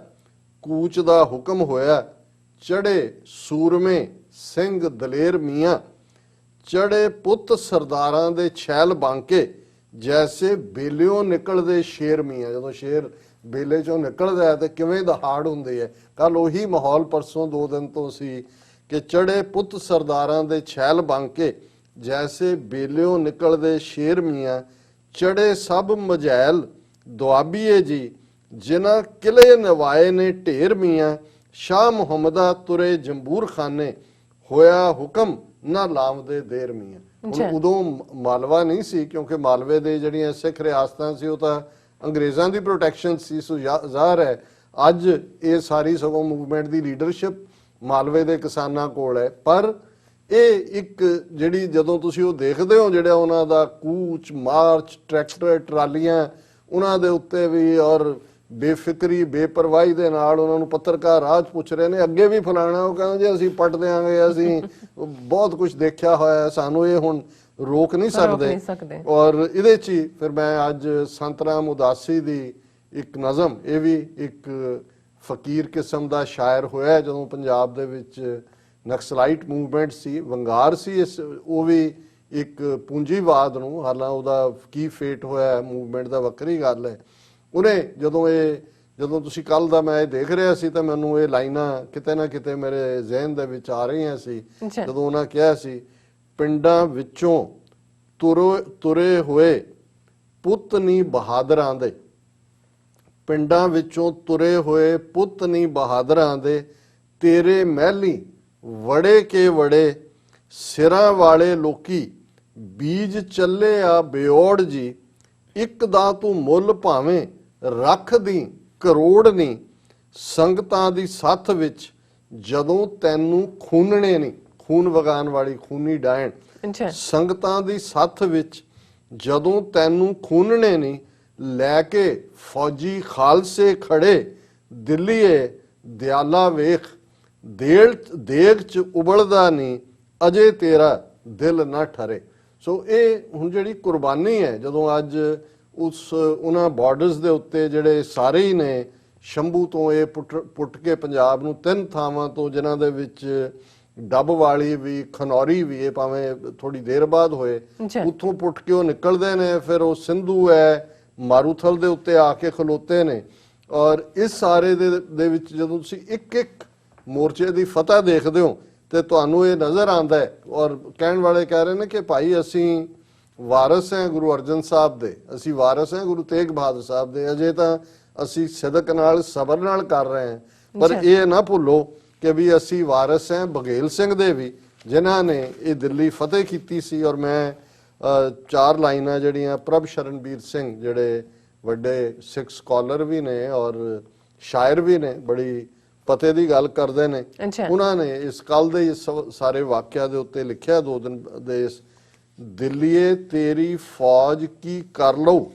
ਕੂਚ ਦਾ ਹੁਕਮ ਹੋਇਆ, ਚੜੇ ਸੂਰਮੇ ਸਿੰਘ ਦਲੇਰ ਮੀਆਂ, ਚੜੇ ਪੁੱਤ ਸਰਦਾਰਾਂ ਦੇ ਛੈਲ ਬਾਂਕੇ, ਜੈਸੇ ਬੇਲਿਓਂ ਨਿਕਲਦੇ ਸ਼ੇਰ ਮੀਆਂ। ਜਦੋਂ ਸ਼ੇਰ ਬੇਲੇ ਚੋਂ ਨਿਕਲਦਾ ਤੇ ਕਿਵੇਂ ਦਹਾੜ ਹੁੰਦੀ ਹੈ। ਕੱਲ ਉਹੀ ਮਾਹੌਲ ਪਰਸੋਂ 2 ਦਿਨ ਤੋਂ ਸੀ ਕਿ ਚੜੇ ਪੁੱਤ ਸਰਦਾਰਾਂ ਦੇ ਛੈਲ ਬਾਂਕੇ, ਜੈਸੇ ਬੇਲਿਓਂ ਨਿਕਲਦੇ ਸ਼ੇਰ ਮੀਆਂ, ਚੜੇ ਸਭ ਮਝੈਲ ਦੁਆਬੀਏ ਜੀ, ਜਿਨ੍ਹਾਂ ਕਿਲੇ ਨਵਾਏ ਨੇ ਢੇਰ ਮੀਆਂ, ਸ਼ਾਹ ਮੁਹੰਮਦਾ ਤੁਰੇ ਜੰਬੂਰ ਖਾਨੇ, ਹੋਇਆ ਹੁਕਮ ਨਾ ਲਾਵਦੇ ਦੇਰ ਮੀਆਂ। ਉਦੋਂ ਮਾਲਵਾ ਨਹੀਂ ਸੀ ਕਿਉਂਕਿ ਮਾਲਵੇ ਦੇ ਜਿਹੜੀਆਂ ਸਿੱਖ ਰਿਆਸਤਾਂ ਸੀ ਉਹ ਤਾਂ ਅੰਗਰੇਜ਼ਾਂ ਦੀ ਪ੍ਰੋਟੈਕਸ਼ਨ ਸੀ। ਸੋ ਜ਼ਾਹਰ ਹੈ ਅੱਜ ਇਹ ਸਾਰੀ ਸਗੋਂ ਮੂਵਮੈਂਟ ਦੀ ਲੀਡਰਸ਼ਿਪ ਮਾਲਵੇ ਦੇ ਕਿਸਾਨਾਂ ਕੋਲ ਹੈ। ਪਰ ਇਹ ਇੱਕ ਜਿਹੜੀ ਜਦੋਂ ਤੁਸੀਂ ਉਹ ਦੇਖਦੇ ਹੋ ਜਿਹੜਾ ਉਹਨਾਂ ਦਾ ਕੂਚ, ਮਾਰਚ, ਟਰੈਕਟਰ, ਟਰਾਲੀਆਂ, ਉਹਨਾਂ ਦੇ ਉੱਤੇ ਵੀ ਔਰ ਬੇਫਿਕਰੀ, ਬੇਪਰਵਾਹੀ ਦੇ ਨਾਲ ਉਹਨਾਂ ਨੂੰ ਪੱਤਰਕਾਰ ਰਾਹ 'ਚ ਪੁੱਛ ਰਹੇ ਨੇ ਅੱਗੇ ਵੀ ਫਲਾਣਾ, ਉਹ ਕਹਿੰਦੇ ਜੀ ਅਸੀਂ ਪੱਟ ਦਿਆਂਗੇ, ਅਸੀਂ ਬਹੁਤ ਕੁਝ ਦੇਖਿਆ ਹੋਇਆ, ਸਾਨੂੰ ਇਹ ਹੁਣ ਰੋਕ ਨਹੀਂ ਸਕਦੇ। ਔਰ ਇਹਦੇ 'ਚ ਹੀ ਫਿਰ ਮੈਂ ਅੱਜ ਸੰਤ ਰਾਮ ਉਦਾਸੀ ਦੀ ਇੱਕ ਨਜ਼ਮ, ਇਹ ਵੀ ਇੱਕ ਫਕੀਰ ਕਿਸਮ ਦਾ ਸ਼ਾਇਰ ਹੋਇਆ ਜਦੋਂ ਪੰਜਾਬ ਦੇ ਵਿੱਚ ਨਕਸਲਾਈਟ ਮੂਵਮੈਂਟ ਸੀ, ਵੰਗਾਰ ਸੀ ਇਸ, ਉਹ ਵੀ ਇੱਕ ਪੂੰਜੀਵਾਦ ਨੂੰ, ਹਾਲਾਂ ਉਹਦਾ ਕੀ ਫੇਟ ਹੋਇਆ ਮੂਵਮੈਂਟ ਦਾ ਵੱਖਰੀ ਗੱਲ ਹੈ। ਉਹਨੇ ਜਦੋਂ ਤੁਸੀਂ ਕੱਲ ਦਾ ਮੈਂ ਇਹ ਦੇਖ ਰਿਹਾ ਸੀ ਤਾਂ ਮੈਨੂੰ ਇਹ ਲਾਈਨਾਂ ਕਿਤੇ ਨਾ ਕਿਤੇ ਮੇਰੇ ਜ਼ਿਹਨ ਦੇ ਵਿੱਚ ਆ ਰਹੀਆਂ ਸੀ ਜਦੋਂ ਉਹਨਾਂ ਕਿਹਾ ਸੀ, ਪਿੰਡਾਂ ਵਿੱਚੋਂ ਤੁਰੇ ਹੋਏ ਪੁੱਤ ਨੀ ਬਹਾਦਰਾਂ ਦੇ, ਪਿੰਡਾਂ ਵਿੱਚੋਂ ਤੁਰੇ ਹੋਏ ਪੁੱਤ ਨੀ ਬਹਾਦਰਾਂ ਦੇ, ਤੇਰੇ ਮਹਿਲੀ ਵੜੇ ਕੇ ਵੜੇ ਸਿਰਾਂ ਵਾਲੇ ਲੋਕੀ, ਬੀਜ ਚੱਲੇ ਆ ਬਿਓੜ ਜੀ, ਇੱਕ ਦਾ ਤੂੰ ਮੁੱਲ ਭਾਵੇਂ ਰੱਖ ਦੀ ਕਰੋੜ ਨੀ, ਸੰਗਤਾਂ ਦੀ ਸੱਥ ਵਿੱਚ ਜਦੋਂ ਤੈਨੂੰ ਖੂਨਣੇ ਨਹੀਂ, ਖੂਨ ਵਗਾਉਣ ਵਾਲੀ ਖੂਨੀ ਡਾਇਣ, ਸੰਗਤਾਂ ਦੀ ਸੱਥ ਵਿੱਚ ਜਦੋਂ ਤੈਨੂੰ ਖੂਨਣੇ ਨਹੀਂ, ਲੈ ਕੇ ਫੌਜੀ ਖਾਲਸੇ ਖੜੇ, ਦਿੱਲੀਏ ਦਿਆਲਾ ਵੇਖ, ਦੇਗ ਚ ਉਬਲਦਾ ਨਹੀਂ, ਅਜੇ ਤੇਰਾ ਦਿਲ ਨਾ ਠਰੇ। ਸੋ ਇਹ ਹੁਣ ਜਿਹੜੀ ਕੁਰਬਾਨੀ ਹੈ ਜਦੋਂ ਅੱਜ ਉਹਨਾਂ ਬਾਰਡਰਸ ਦੇ ਉੱਤੇ ਜਿਹੜੇ ਸਾਰੇ ਹੀ ਨੇ ਸ਼ੰਭੂ ਤੋਂ ਇਹ ਪੁੱਟ ਕੇ ਪੰਜਾਬ ਨੂੰ 3 ਥਾਵਾਂ ਤੋਂ, ਜਿਨ੍ਹਾਂ ਦੇ ਵਿੱਚ ਡੱਬ ਵਾਲੀ ਵੀ, ਖਨੌਰੀ ਵੀ, ਇਹ ਭਾਵੇਂ ਥੋੜੀ ਦੇਰ ਬਾਅਦ ਹੋਏ, ਉੱਥੋਂ ਪੁੱਟ ਕੇ ਉਹ ਨਿਕਲਦੇ ਨੇ। ਫਿਰ ਉਹ ਸਿੰਧੂ ਹੈ, ਮਾਰੂਥਲ ਦੇ ਉੱਤੇ ਆ ਕੇ ਖਲੋਤੇ ਨੇ। ਔਰ ਇਸ ਸਾਰੇ ਦੇ ਵਿੱਚ ਜਦੋਂ ਤੁਸੀਂ ਇੱਕ ਇੱਕ ਮੋਰਚੇ ਦੀ ਫਤਿਹ ਦੇਖਦੇ ਹੋ ਤੇ ਤੁਹਾਨੂੰ ਇਹ ਨਜ਼ਰ ਆਉਂਦਾ ਹੈ। ਔਰ ਕਹਿਣ ਵਾਲੇ ਕਹਿ ਰਹੇ ਨੇ ਕਿ ਭਾਈ ਅਸੀਂ ਵਾਰਸ ਹੈ ਗੁਰੂ ਅਰਜਨ ਸਾਹਿਬ ਦੇ, ਅਸੀਂ ਵਾਰਸ ਹੈ ਗੁਰੂ ਤੇਗ ਬਹਾਦਰ ਸਾਹਿਬ ਦੇ। ਅਜੇ ਤਾਂ ਅਸੀਂ ਸਿਦਕ ਨਾਲ, ਸਬਰ ਨਾਲ ਕਰ ਰਹੇ ਹਾਂ, ਪਰ ਇਹ ਨਾ ਭੁੱਲੋ ਕਿ ਵੀ ਅਸੀਂ ਵਾਰਸ ਹੈ ਬਘੇਲ ਸਿੰਘ ਦੇ ਵੀ, ਜਿਨ੍ਹਾਂ ਨੇ ਇਹ ਦਿੱਲੀ ਫਤਿਹ ਕੀਤੀ ਸੀ। ਔਰ ਮੈਂ 4 ਲਾਈਨਾਂ ਜਿਹੜੀਆਂ ਪ੍ਰਭ ਸ਼ਰਨਬੀਰ ਸਿੰਘ, ਜਿਹੜੇ ਵੱਡੇ ਸਿੱਖ ਸਕਾਲਰ ਵੀ ਨੇ ਔਰ ਸ਼ਾਇਰ ਵੀ ਨੇ, ਬੜੀ ਪਤੇ ਦੀ ਗੱਲ ਕਰਦੇ ਨੇ, ਉਹਨਾਂ ਨੇ ਇਸ ਕੱਲ ਦੇ ਸਾਰੇ ਵਾਕਿਆ ਦੇ ਉੱਤੇ ਲਿਖਿਆ 2 ਦਿਨ ਦੇ, ਦਿੱਲੀਏ ਤੇਰੀ ਫੌਜ ਕੀ ਕਰ ਲਊ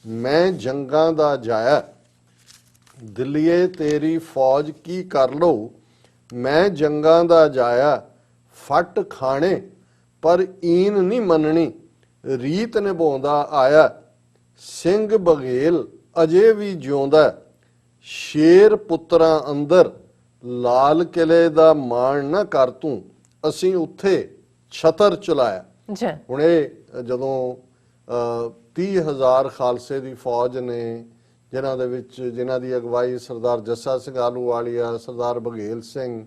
ਮੈਂ ਜੰਗਾਂ ਦਾ ਜਾਇਆ, ਦਿੱਲੀਏ ਤੇਰੀ ਫੌਜ ਕੀ ਕਰ ਲਊ ਮੈਂ ਜੰਗਾਂ ਦਾ ਜਾਇਆ, ਫੱਟ ਖਾਣੇ ਪਰ ਈਨ ਨਹੀਂ ਮੰਨਣੀ ਰੀਤ ਨਿਭਾਉਂਦਾ ਆਇਆ, ਸਿੰਘ ਬਘੇਲ ਅਜੇ ਵੀ ਜਿਉਂਦਾ, ਸ਼ੇਰ ਪੁੱਤਰਾਂ ਅੰਦਰ ਲਾਲ ਕਿਲੇ ਦਾ ਮਾਣ ਨਾ ਕਰ ਤੂੰ, ਅਸੀਂ ਉੱਥੇ ਛਤਰ ਚਲਾਇਆ। ਹੁਣ ਇਹ ਜਦੋਂ 30,000 ਖਾਲਸੇ ਦੀ ਫੌਜ ਨੇ, ਜਿਨ੍ਹਾਂ ਦੇ ਵਿੱਚ ਜਿਨ੍ਹਾਂ ਦੀ ਅਗਵਾਈ ਸਰਦਾਰ ਜੱਸਾ ਸਿੰਘ ਆਹਲੂਵਾਲੀਆ, ਸਰਦਾਰ ਬਘੇਲ ਸਿੰਘ,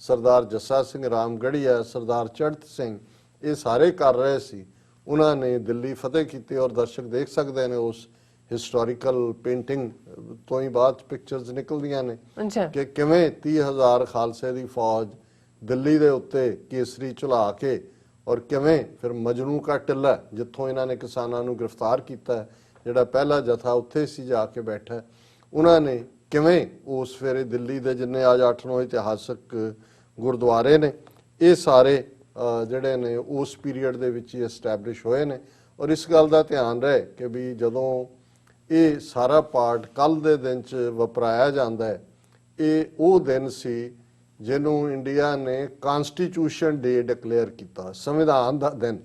ਸਰਦਾਰ ਜੱਸਾ ਸਿੰਘ ਰਾਮਗੜੀਆ, ਸਰਦਾਰ ਚੜ੍ਹਤ ਸਿੰਘ, ਇਹ ਸਾਰੇ ਕਰ ਰਹੇ ਸੀ, ਉਹਨਾਂ ਨੇ ਦਿੱਲੀ ਫਤਿਹ ਕੀਤੀ। ਔਰ ਦਰਸ਼ਕ ਦੇਖ ਸਕਦੇ ਨੇ ਉਸ ਹਿਸਟੋਰੀਕਲ ਪੇਂਟਿੰਗ ਤੋਂ ਹੀ ਬਾਅਦ ਪਿਕਚਰਸ ਨਿਕਲਦੀਆਂ ਨੇ ਕਿ ਕਿਵੇਂ 30,000 ਖਾਲਸੇ ਦੀ ਫੌਜ ਦਿੱਲੀ ਦੇ ਉੱਤੇ ਕੇਸਰੀ ਝੁਲਾ ਕੇ, ਔਰ ਕਿਵੇਂ ਫਿਰ ਮਜਨੂ ਕਾ ਟਿੱਲਾ, ਜਿੱਥੋਂ ਇਹਨਾਂ ਨੇ ਕਿਸਾਨਾਂ ਨੂੰ ਗ੍ਰਿਫਤਾਰ ਕੀਤਾ, ਜਿਹੜਾ ਪਹਿਲਾ ਜਥਾ ਉੱਥੇ ਸੀ ਜਾ ਕੇ ਬੈਠਾ, ਉਹਨਾਂ ਨੇ ਕਿਵੇਂ ਉਸ ਫੇਰੇ ਦਿੱਲੀ ਦੇ ਜਿੰਨੇ ਅੱਜ 8-9 ਇਤਿਹਾਸਕ ਗੁਰਦੁਆਰੇ ਨੇ, ਇਹ ਸਾਰੇ ਜਿਹੜੇ ਨੇ ਉਸ ਪੀਰੀਅਡ ਦੇ ਵਿੱਚ ਹੀ ਐਸਟੈਬਲਿਸ਼ ਹੋਏ ਨੇ। ਔਰ ਇਸ ਗੱਲ ਦਾ ਧਿਆਨ ਰਹੇ ਕਿ ਵੀ ਜਦੋਂ ਇਹ ਸਾਰਾ ਪਾਰਟ ਕੱਲ ਦੇ ਦਿਨ 'ਚ ਵਪਰਾਇਆ ਜਾਂਦਾ ਹੈ, ਇਹ ਉਹ ਦਿਨ ਸੀ ਜਿਹਨੂੰ ਇੰਡੀਆ ਨੇ ਕਨਸਟੀਟਿਊਸ਼ਨ ਡੇ ਡਿਕਲੇਅਰ ਕੀਤਾ, ਸੰਵਿਧਾਨ ਦਾ ਦਿਨ।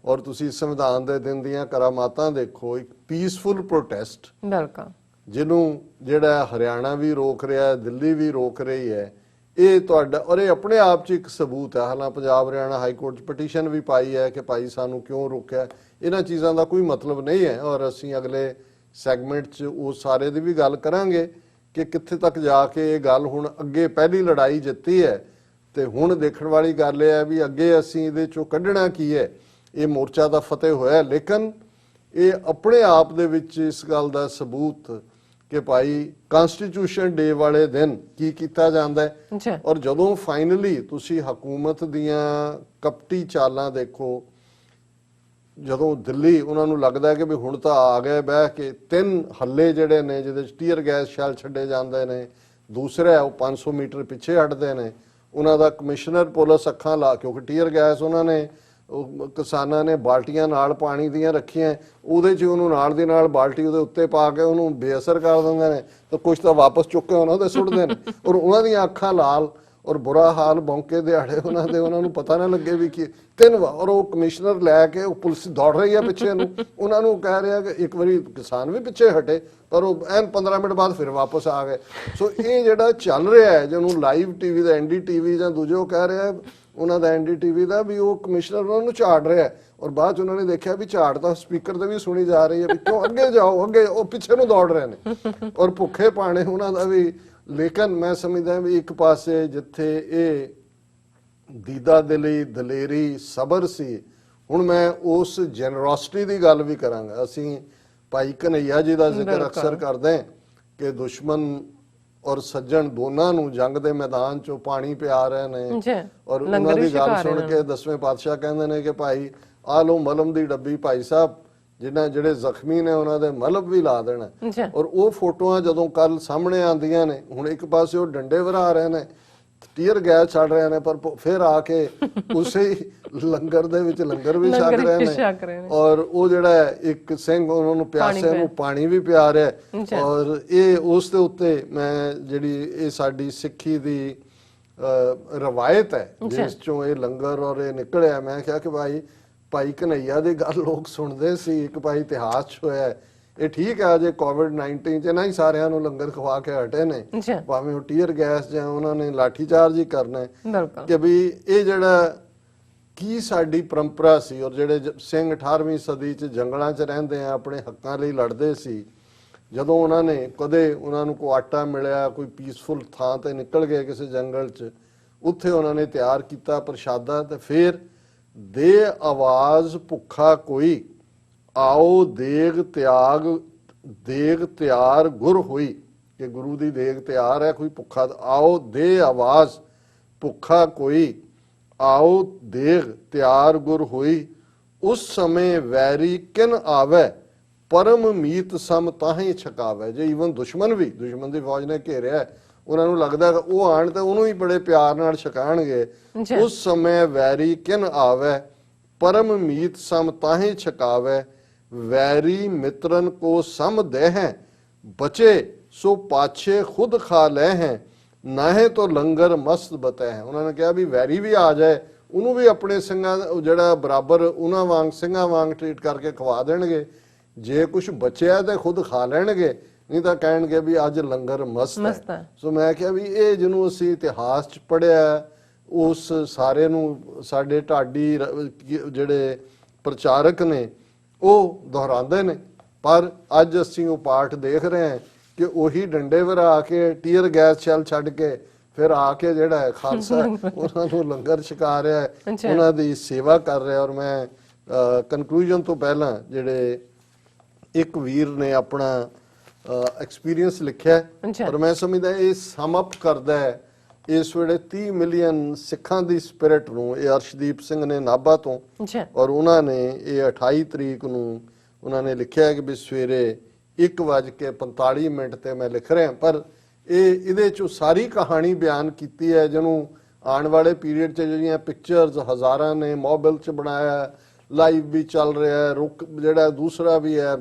ਔਰ ਤੁਸੀਂ ਸੰਵਿਧਾਨ ਦੇ ਦਿਨ ਦੀਆਂ ਕਰਾਮਾਤਾਂ ਦੇਖੋ, ਇੱਕ ਪੀਸਫੁਲ ਪ੍ਰੋਟੈਸਟ, ਬਿਲਕੁਲ, ਜਿਹਨੂੰ ਜਿਹੜਾ ਹਰਿਆਣਾ ਵੀ ਰੋਕ ਰਿਹਾ ਹੈ, ਦਿੱਲੀ ਵੀ ਰੋਕ ਰਹੀ ਹੈ, ਇਹ ਤੁਹਾਡਾ, ਔਰ ਇਹ ਆਪਣੇ ਆਪ 'ਚ ਇੱਕ ਸਬੂਤ ਹੈ। ਹਾਲਾਂਕਿ ਪੰਜਾਬ ਹਰਿਆਣਾ ਹਾਈ ਕੋਰਟ 'ਚ ਪਟੀਸ਼ਨ ਵੀ ਪਾਈ ਹੈ ਕਿ ਭਾਈ ਸਾਨੂੰ ਕਿਉਂ ਰੋਕਿਆ, ਇਹਨਾਂ ਚੀਜ਼ਾਂ ਦਾ ਕੋਈ ਮਤਲਬ ਨਹੀਂ ਹੈ। ਔਰ ਅਸੀਂ ਅਗਲੇ ਸੈਗਮੈਂਟ 'ਚ ਉਹ ਸਾਰੇ ਦੀ ਵੀ ਗੱਲ ਕਰਾਂਗੇ ਕਿ ਕਿੱਥੇ ਤੱਕ ਜਾ ਕੇ ਇਹ ਗੱਲ ਹੁਣ ਅੱਗੇ, ਪਹਿਲੀ ਲੜਾਈ ਜਿੱਤੀ ਹੈ ਤੇ ਹੁਣ ਦੇਖਣ ਵਾਲੀ ਗੱਲ ਇਹ ਹੈ ਵੀ ਅੱਗੇ ਅਸੀਂ ਇਹਦੇ 'ਚੋਂ ਕੱਢਣਾ ਕੀ ਹੈ। ਇਹ ਮੋਰਚਾ ਦਾ ਫਤਿਹ ਹੋਇਆ, ਲੇਕਿਨ ਇਹ ਆਪਣੇ ਆਪ ਦੇ ਵਿੱਚ ਇਸ ਗੱਲ ਦਾ ਸਬੂਤ ਕਿ ਭਾਈ ਕਨਸਟੀਟਿਊਸ਼ਨ ਡੇ ਵਾਲੇ ਦਿਨ ਕੀ ਕੀਤਾ ਜਾਂਦਾ ਹੈ। ਔਰ ਜਦੋਂ ਫਾਈਨਲੀ ਤੁਸੀਂ ਹਕੂਮਤ ਦੀਆਂ ਕਪਟੀ ਚਾਲਾਂ ਦੇਖੋ, ਜਦੋਂ ਦਿੱਲੀ ਉਹਨਾਂ ਨੂੰ ਲੱਗਦਾ ਹੈ ਕਿ ਵੀ ਹੁਣ ਤਾਂ ਆ ਗਏ ਬਹਿ ਕੇ, 3 ਹੱਲੇ ਜਿਹੜੇ ਨੇ ਜਿਹਦੇ 'ਚ ਟੀਅਰ ਗੈਸ ਸ਼ੈਲ ਛੱਡੇ ਜਾਂਦੇ ਨੇ, ਦੂਸਰਾ ਉਹ 500 ਮੀਟਰ ਪਿੱਛੇ ਹਟਦੇ ਨੇ, ਉਹਨਾਂ ਦਾ ਕਮਿਸ਼ਨਰ ਪੁਲਿਸ ਅੱਖਾਂ ਲਾ, ਕਿਉਂਕਿ ਟੀਅਰ ਗੈਸ ਉਹਨਾਂ ਨੇ ਕਿਸਾਨਾਂ ਨੇ ਬਾਲਟੀਆਂ ਨਾਲ ਪਾਣੀ ਦੀਆਂ ਰੱਖੀਆਂ, ਉਹਦੇ 'ਚ ਉਹਨੂੰ ਨਾਲ ਦੀ ਨਾਲ ਬਾਲਟੀ ਉਹਦੇ ਉੱਤੇ ਪਾ ਕੇ ਉਹਨੂੰ ਬੇਅਸਰ ਕਰ ਦਿੰਦੇ ਨੇ, ਤਾਂ ਕੁਛ ਤਾਂ ਵਾਪਸ ਚੁੱਕ ਕੇ ਉਹਨਾਂ ਦੇ ਸੁੱਟਦੇ ਨੇ। ਔਰ ਉਹਨਾਂ ਦੀਆਂ ਅੱਖਾਂ ਲਾਲ ਔਰ ਬੁਰਾ ਹਾਲ, ਬੌਂਕੇ ਦਿਹਾੜੇ ਉਹਨਾਂ ਨੂੰ ਪਤਾ ਨਾ ਲੱਗੇ ਵੀ ਕੀ 3 ਵਾਰ। ਔਰ ਉਹ ਕਮਿਸ਼ਨਰ ਲੈ ਕੇ ਉਹ ਪੁਲਿਸ ਦੌੜ ਰਹੀ ਹੈ ਪਿੱਛੇ ਨੂੰ, ਉਹਨਾਂ ਨੂੰ ਕਹਿ ਰਿਹਾ ਕਿ ਇੱਕ ਵਾਰੀ ਕਿਸਾਨ ਵੀ ਪਿੱਛੇ ਹਟੇ, ਪਰ ਉਹ ਐਨ 15 ਮਿੰਟ ਬਾਅਦ ਫਿਰ ਵਾਪਸ ਆ ਗਏ। ਸੋ ਇਹ ਜਿਹੜਾ ਚੱਲ ਰਿਹਾ ਹੈ, ਜਿਹਨੂੰ ਲਾਈਵ ਟੀਵੀ ਦਾ NDTV ਜਾਂ ਦੂਜੇ ਉਹ ਕਹਿ ਰਿਹਾ ਉਹਨਾਂ ਦਾ NDTV ਦਾ ਵੀ ਉਹ ਕਮਿਸ਼ਨਰ ਉਹਨਾਂ ਨੂੰ ਝਾੜ ਰਿਹਾ, ਔਰ ਬਾਅਦ 'ਚ ਉਹਨਾਂ ਨੇ ਦੇਖਿਆ ਵੀ ਝਾੜ ਤਾਂ ਸਪੀਕਰ ਤੇ ਵੀ ਸੁਣੀ ਜਾ ਰਹੀ ਹੈ ਵੀ ਕਿਉਂ ਅੱਗੇ ਜਾਓ, ਅੱਗੇ, ਉਹ ਪਿੱਛੇ ਨੂੰ ਦੌੜ ਰਹੇ ਨੇ ਔਰ ਭੁੱਖੇ ਪਾਣੇ ਉਹਨਾਂ ਦਾ ਵੀ। ਲੇਕਿਨ ਮੈਂ ਸਮਝਦਾ ਵੀ ਇੱਕ ਪਾਸੇ ਜਿੱਥੇ ਇਹ ਦੀਦਾ ਦਿਲੀ, ਦਲੇਰੀ, ਸਬਰ ਸੀ, ਹੁਣ ਮੈਂ ਉਸ ਜੈਨਰੋਸਿਟੀ ਦੀ ਗੱਲ ਵੀ ਕਰਾਂਗਾ। ਅਸੀਂ ਭਾਈ ਕਨਈਆ ਜੀ ਦਾ ਜ਼ਿਕਰ ਅਕਸਰ ਕਰਦੇ ਹਾਂ ਕਿ ਦੁਸ਼ਮਣ ਔਰ ਸੱਜਣ ਦੋਨਾਂ ਨੂੰ ਜੰਗ ਦੇ ਮੈਦਾਨ 'ਚੋਂ ਪਾਣੀ ਪਿਆ ਰਹੇ ਨੇ, ਔਰ ਉਹਨਾਂ ਦੀ ਗੱਲ ਸੁਣ ਕੇ 10ਵੇਂ ਪਾਤਸ਼ਾਹ ਕਹਿੰਦੇ ਨੇ ਕਿ ਭਾਈ ਆਹ ਲਓ ਮਲਮ ਦੀ ਡੱਬੀ, ਭਾਈ ਸਾਹਿਬ ਜਿਹੜੇ ਜ਼ਖਮੀ ਨੇ ਉਹਨਾਂ ਦੇ ਮਲਮ ਵੀ ਲਾ ਦੇਣਾ। ਔਰ ਉਹ ਫੋਟੋਆਂ ਜਦੋਂ ਕੱਲ ਸਾਹਮਣੇ ਆਉਂਦੀਆਂ ਨੇ, ਹੁਣ ਇੱਕ ਪਾਸੇ ਉਹ ਡੰਡੇ ਵਰਾ ਰਹੇ ਨੇ, ਟੀਅਰ ਗੈਸ ਛੱਡ ਰਹੇ ਨੇ, ਪਰ ਫਿਰ ਆ ਕੇ ਉਸੇ ਲੰਗਰ ਦੇ ਵਿੱਚ ਲੰਗਰ ਵੀ ਛਕ ਰਹੇ ਨੇ, ਔਰ ਉਹ ਜਿਹੜਾ ਇੱਕ ਸਿੰਘ ਉਹਨਾਂ ਨੂੰ ਪਿਆਸੇ ਨੂੰ ਪਾਣੀ ਵੀ ਪਿਆ ਰਿਹਾ। ਔਰ ਇਹ ਉਸ ਦੇ ਉੱਤੇ ਮੈਂ ਜਿਹੜੀ ਇਹ ਸਾਡੀ ਸਿੱਖੀ ਦੀ ਰਵਾਇਤ ਹੈ ਜਿਸ ਚੋਂ ਇਹ ਲੰਗਰ ਔਰ ਇਹ ਨਿਕਲਿਆ, ਮੈਂ ਕਿਹਾ ਕਿ ਭਾਈ ਕਨਈਆ ਦੀ ਗੱਲ ਲੋਕ ਸੁਣਦੇ ਸੀ, ਇੱਕ ਭਾਈ ਇਤਿਹਾਸ 'ਚ ਹੋਇਆ ਇਹ ਠੀਕ ਹੈ ਅਜੇ ਕੋਵਿਡ-19 ਚ ਨਾ ਹੀ ਸਾਰਿਆਂ ਨੂੰ ਲੰਗਰ ਖਵਾ ਕੇ ਹਟੇ ਨੇ, ਭਾਵੇਂ ਉਹ ਟੀਅਰ ਗੈਸ ਜਾਂ ਉਹਨਾਂ ਨੇ ਲਾਠੀ ਚਾਰਜ ਹੀ ਕਰਨਾ ਹੈ ਕਿ ਵੀ ਇਹ ਜਿਹੜਾ ਕੀ ਸਾਡੀ ਪਰੰਪਰਾ ਸੀ। ਔਰ ਜਿਹੜੇ ਸਿੰਘ 18ਵੀਂ ਸਦੀ ਚ ਜੰਗਲਾਂ ਚ ਰਹਿੰਦੇ ਆ ਆਪਣੇ ਹੱਕਾਂ ਲਈ ਲੜਦੇ ਸੀ, ਜਦੋਂ ਉਹਨਾਂ ਨੇ ਕਦੇ ਉਹਨਾਂ ਨੂੰ ਕੋਈ ਆਟਾ ਮਿਲਿਆ, ਕੋਈ ਪੀਸਫੁਲ ਥਾਂ ਤੇ ਨਿਕਲ ਗਏ ਕਿਸੇ ਜੰਗਲ ਚ, ਉੱਥੇ ਉਹਨਾਂ ਨੇ ਤਿਆਰ ਕੀਤਾ ਪ੍ਰਸ਼ਾਦਾ ਤੇ ਫਿਰ ਦੇ ਆਵਾਜ਼ ਭੁੱਖਾ ਕੋਈ ਆਓ ਦੇਗ ਤਿਆਰ ਗੁਰ ਹੋਈ, ਕਿ ਗੁਰੂ ਦੀ ਦੇਗ ਤਿਆਰ ਹੈ, ਕੋਈ ਭੁੱਖਾ ਆਓ ਦੇ ਆਵਾਜ਼ ਭੁੱਖਾ ਕੋਈ ਆਓ ਦੇਗ ਤਿਆਰ ਗੁਰ ਹੋਈ, ਉਸ ਸਮੇਂ ਵੈਰੀ ਕਿਨ ਆਵੇ ਪਰਮ ਮੀਤ ਸਮ ਤਾਹੀਂ ਛਕਾਵੇ। ਜੇ ਈਵਨ ਦੁਸ਼ਮਣ ਦੀ ਫੌਜ ਨੇ ਘੇਰਿਆ, ਉਹਨਾਂ ਨੂੰ ਲੱਗਦਾ ਉਹ ਆਣ ਤੇ ਉਹਨੂੰ ਹੀ ਬੜੇ ਪਿਆਰ ਨਾਲ ਛਕਾਣਗੇ। ਉਸ ਸਮੇਂ ਵੈਰੀ ਕਿਨ ਆਵੇ ਪਰਮ ਮੀਤ ਸਮ ਤਾਹੀਂ ਛਕਾਵੇ, ਵੈਰੀ ਮਿੱਤਰਨ ਕੋ ਸਮ ਦੇਹਿ ਬਚੇ ਸੋ ਪਾਛੇ ਖੁਦ ਖਾ ਲੈ ਹੈ, ਨਾਹੇ ਤੋਂ ਲੰਗਰ ਮਸਤ ਬਤੈ ਹੈ। ਉਹਨਾਂ ਨੇ ਕਿਹਾ ਵੀ ਵੈਰੀ ਵੀ ਆ ਜਾਏ ਉਹਨੂੰ ਵੀ ਆਪਣੇ ਸਿੰਘਾਂ ਜਿਹੜਾ ਬਰਾਬਰ ਉਹਨਾਂ ਵਾਂਗ ਸਿੰਘਾਂ ਵਾਂਗ ਟ੍ਰੀਟ ਕਰਕੇ ਖਵਾ ਦੇਣਗੇ, ਜੇ ਕੁਝ ਬਚਿਆ ਤੇ ਖੁਦ ਖਾ ਲੈਣਗੇ, ਨਹੀਂ ਤਾਂ ਕਹਿਣਗੇ ਵੀ ਅੱਜ ਲੰਗਰ ਮਸਤ ਹੈ। ਸੋ ਮੈਂ ਕਿਹਾ ਵੀ ਇਹ ਜਿਹਨੂੰ ਅਸੀਂ ਇਤਿਹਾਸ ਚ ਪੜ੍ਹਿਆ ਉਸ ਸਾਰੇ ਨੂੰ ਸਾਡੇ ਢਾਡੀ ਜਿਹੜੇ ਪ੍ਰਚਾਰਕ ਨੇ ਉਹ ਦੁਹਰਾਉਂਦੇ ਨੇ, ਪਰ ਅੱਜ ਅਸੀਂ ਉਹ ਪਾਠ ਦੇਖ ਰਹੇ ਹਾਂ ਕਿ ਉਹੀ ਡੰਡੇ ਵਰਾ ਕੇ ਟੀਅਰ ਗੈਸ ਸ਼ੈਲ ਛੱਡ ਕੇ ਫਿਰ ਆ ਕੇ ਜਿਹੜਾ ਹੈ ਖਾਲਸਾ ਉਹਨਾਂ ਨੂੰ ਲੰਗਰ ਛਕਾ ਰਿਹਾ ਹੈ, ਉਹਨਾਂ ਦੀ ਸੇਵਾ ਕਰ ਰਿਹਾ। ਔਰ ਮੈਂ ਕਨਕਲੂਜਨ ਤੋਂ ਪਹਿਲਾਂ ਜਿਹੜੇ ਇੱਕ ਵੀਰ ਨੇ ਆਪਣਾ ਐਕਸਪੀਰੀਅੰਸ ਲਿਖਿਆ, ਔਰ ਮੈਂ ਸਮਝਦਾ ਇਹ ਸਮ ਅਪ ਕਰਦਾ ਹੈ ਇਸ ਵੇਲੇ 30 ਮਿਲੀਅਨ ਸਿੱਖਾਂ ਦੀ ਸਪਿਰਿਟ ਨੂੰ। ਇਹ ਅਰਸ਼ਦੀਪ ਸਿੰਘ ਨੇ ਨਾਭਾ ਤੋਂ, ਔਰ ਉਹਨਾਂ ਨੇ ਇਹ 28 ਤਰੀਕ ਨੂੰ ਉਹਨਾਂ ਨੇ ਲਿਖਿਆ ਕਿ ਵੀ ਸਵੇਰੇ 1:45 ਤੇ ਮੈਂ ਲਿਖ ਰਿਹਾ, ਪਰ ਇਹਦੇ ਚੋਂ ਸਾਰੀ ਕਹਾਣੀ ਬਿਆਨ ਕੀਤੀ ਹੈ ਜਿਹਨੂੰ ਆਉਣ ਵਾਲੇ ਪੀਰੀਅਡ 'ਚ ਜਿਹੜੀਆਂ ਪਿਕਚਰਸ ਹਜ਼ਾਰਾਂ ਨੇ ਮੋਬਾਈਲ 'ਚ ਬਣਾਇਆ, ਲਾਈਵ ਵੀ ਚੱਲ ਰਿਹਾ ਹੈ, ਜਿਹੜਾ ਦੂਸਰਾ ਵੀ ਹੈ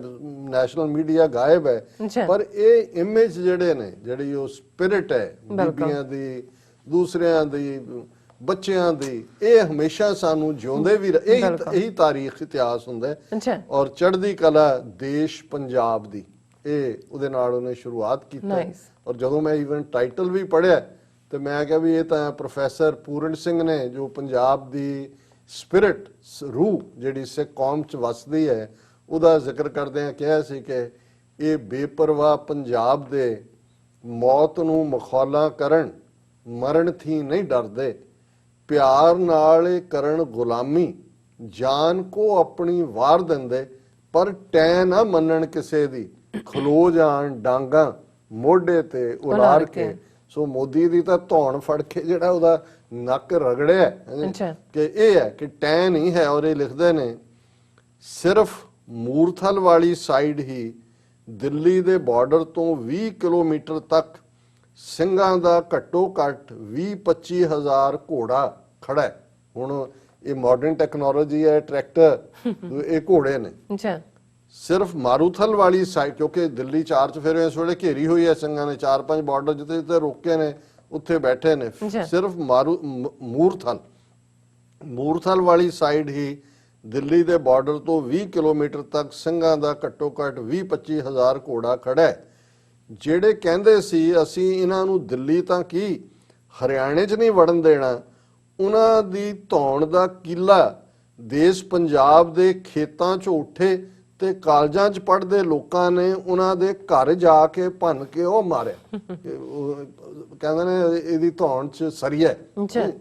ਨੈਸ਼ਨਲ ਮੀਡੀਆ ਗਾਇਬ ਹੈ, ਪਰ ਇਹ ਇਮੇਜ ਜਿਹੜੇ ਨੇ ਜਿਹੜੀ ਉਹ ਸਪਿਰਿਟ ਹੈ ਬੀਬੀਆਂ ਦੀ, ਦੂਸਰਿਆਂ ਦੀ, ਬੱਚਿਆਂ ਦੀ, ਇਹ ਹਮੇਸ਼ਾ ਸਾਨੂੰ ਜਿਉਂਦੇ ਵੀ ਇਹੀ ਤਾਰੀਖ ਇਤਿਹਾਸ ਹੁੰਦਾ ਹੈ। ਔਰ ਚੜ੍ਹਦੀ ਕਲਾ ਦੇਸ਼ ਪੰਜਾਬ ਦੀ ਇਹ ਉਹਦੇ ਨਾਲ ਉਹਨੇ ਸ਼ੁਰੂਆਤ ਕੀਤੀ। ਔਰ ਜਦੋਂ ਮੈਂ ਈਵਨ ਟਾਈਟਲ ਵੀ ਪੜ੍ਹਿਆ ਤੇ ਮੈਂ ਕਿਹਾ ਵੀ ਇਹ ਤਾਂ ਪ੍ਰੋਫੈਸਰ ਪੂਰਨ ਸਿੰਘ ਨੇ ਜੋ ਪੰਜਾਬ ਦੀ ਸਪਿਰਿਟ ਰੂਹ ਜਿਹੜੀ ਸਿੱਖ ਕੌਮ ਚ ਵਸਦੀ ਹੈ ਉਹਦਾ ਜ਼ਿਕਰ ਕਰਦਿਆਂ ਕਿਹਾ ਸੀ ਕਿ ਇਹ ਬੇਪਰਵਾਹ ਪੰਜਾਬ ਦੇ ਮੌਤ ਨੂੰ ਮਖੌਲਾਂ ਕਰਨ, ਮਰਨ ਥੀ ਨਹੀਂ ਡਰਦੇ, ਪਿਆਰ ਨਾਲ ਕਰਨ ਗੁਲਾਮੀ, ਜਾਨ ਕੋ ਆਪਣੀ ਵਾਰ ਦਿੰਦੇ, ਪਰ ਟੈ ਨਾ ਮੰਨਣ ਕਿਸੇ ਦੀ, ਖਲੋ ਜਾਣ ਡਾਂਗਾ ਮੋਢੇ ਤੇ ਉਲਾਰ ਕੇ। ਸੋ ਮੋਦੀ ਦੀ ਤਾਂ ਧੌਣ ਫੜ ਕੇ ਜਿਹੜਾ ਉਹਦਾ ਨੱਕ ਰਗੜਿਆ ਕਿ ਇਹ ਹੈ ਕਿ ਟੈ ਨਹੀਂ ਹੈ। ਔਰ ਇਹ ਲਿਖਦੇ ਨੇ ਸਿਰਫ ਮੂਰਥਲ ਵਾਲੀ ਸਾਈਡ ਹੀ ਦਿੱਲੀ ਦੇ ਬਾਰਡਰ ਤੋਂ 20 ਕਿਲੋਮੀਟਰ ਤੱਕ ਸਿੰਘਾਂ ਦਾ ਘੱਟੋ ਘੱਟ 20-25 ਹਜ਼ਾਰ ਘੋੜਾ ਖੜਾ ਹੈ। ਹੁਣ ਇਹ ਮਾਡਰਨ ਟੈਕਨੋਲੋਜੀ ਹੈ, ਟਰੈਕਟਰ, ਇਹ ਘੋੜੇ ਨੇ। ਸਿਰਫ ਮਾਰੂਥਲ ਵਾਲੀ ਸਾਈਡ, ਕਿਉਂਕਿ ਦਿੱਲੀ 4 ਚੁਫੇਰੇ ਇਸ ਵੇਲੇ ਘੇਰੀ ਹੋਈ ਹੈ ਸਿੰਘਾਂ ਨੇ, 4-5 ਬਾਰਡਰ ਜਿੱਥੇ ਜਿੱਥੇ ਰੋਕੇ ਨੇ ਉੱਥੇ ਬੈਠੇ ਨੇ। ਸਿਰਫ ਮੂਰਥਲ ਵਾਲੀ ਸਾਈਡ ਹੀ ਦਿੱਲੀ ਦੇ ਬਾਰਡਰ ਤੋਂ 20 ਕਿਲੋਮੀਟਰ ਤੱਕ ਸਿੰਘਾਂ ਦਾ ਘੱਟੋ ਘੱਟ 20-25 ਹਜ਼ਾਰ ਘੋੜਾ ਖੜਾ ਹੈ। ਜਿਹੜੇ ਕਹਿੰਦੇ ਸੀ ਅਸੀਂ ਇਹਨਾਂ ਨੂੰ ਦਿੱਲੀ ਤਾਂ ਕੀ ਹਰਿਆਣੇ 'ਚ ਨਹੀਂ ਵੜਨ ਦੇਣਾ, ਉਹਨਾਂ ਦੀ ਧੌਣ ਦਾ ਕੀਲਾ ਦੇਸ਼ ਪੰਜਾਬ ਦੇ ਖੇਤਾਂ 'ਚੋਂ ਉੱਠੇ ਤੇ ਕਾਲਜਾਂ 'ਚ ਪੜ੍ਹਦੇ ਲੋਕਾਂ ਨੇ ਉਹਨਾਂ ਦੇ ਘਰ ਜਾ ਕੇ ਭੰਨ ਕੇ ਉਹ ਮਾਰਿਆ। ਕਹਿੰਦੇ ਨੇ ਇਹਦੀ ਧੌਣ 'ਚ ਸਰੀਆ,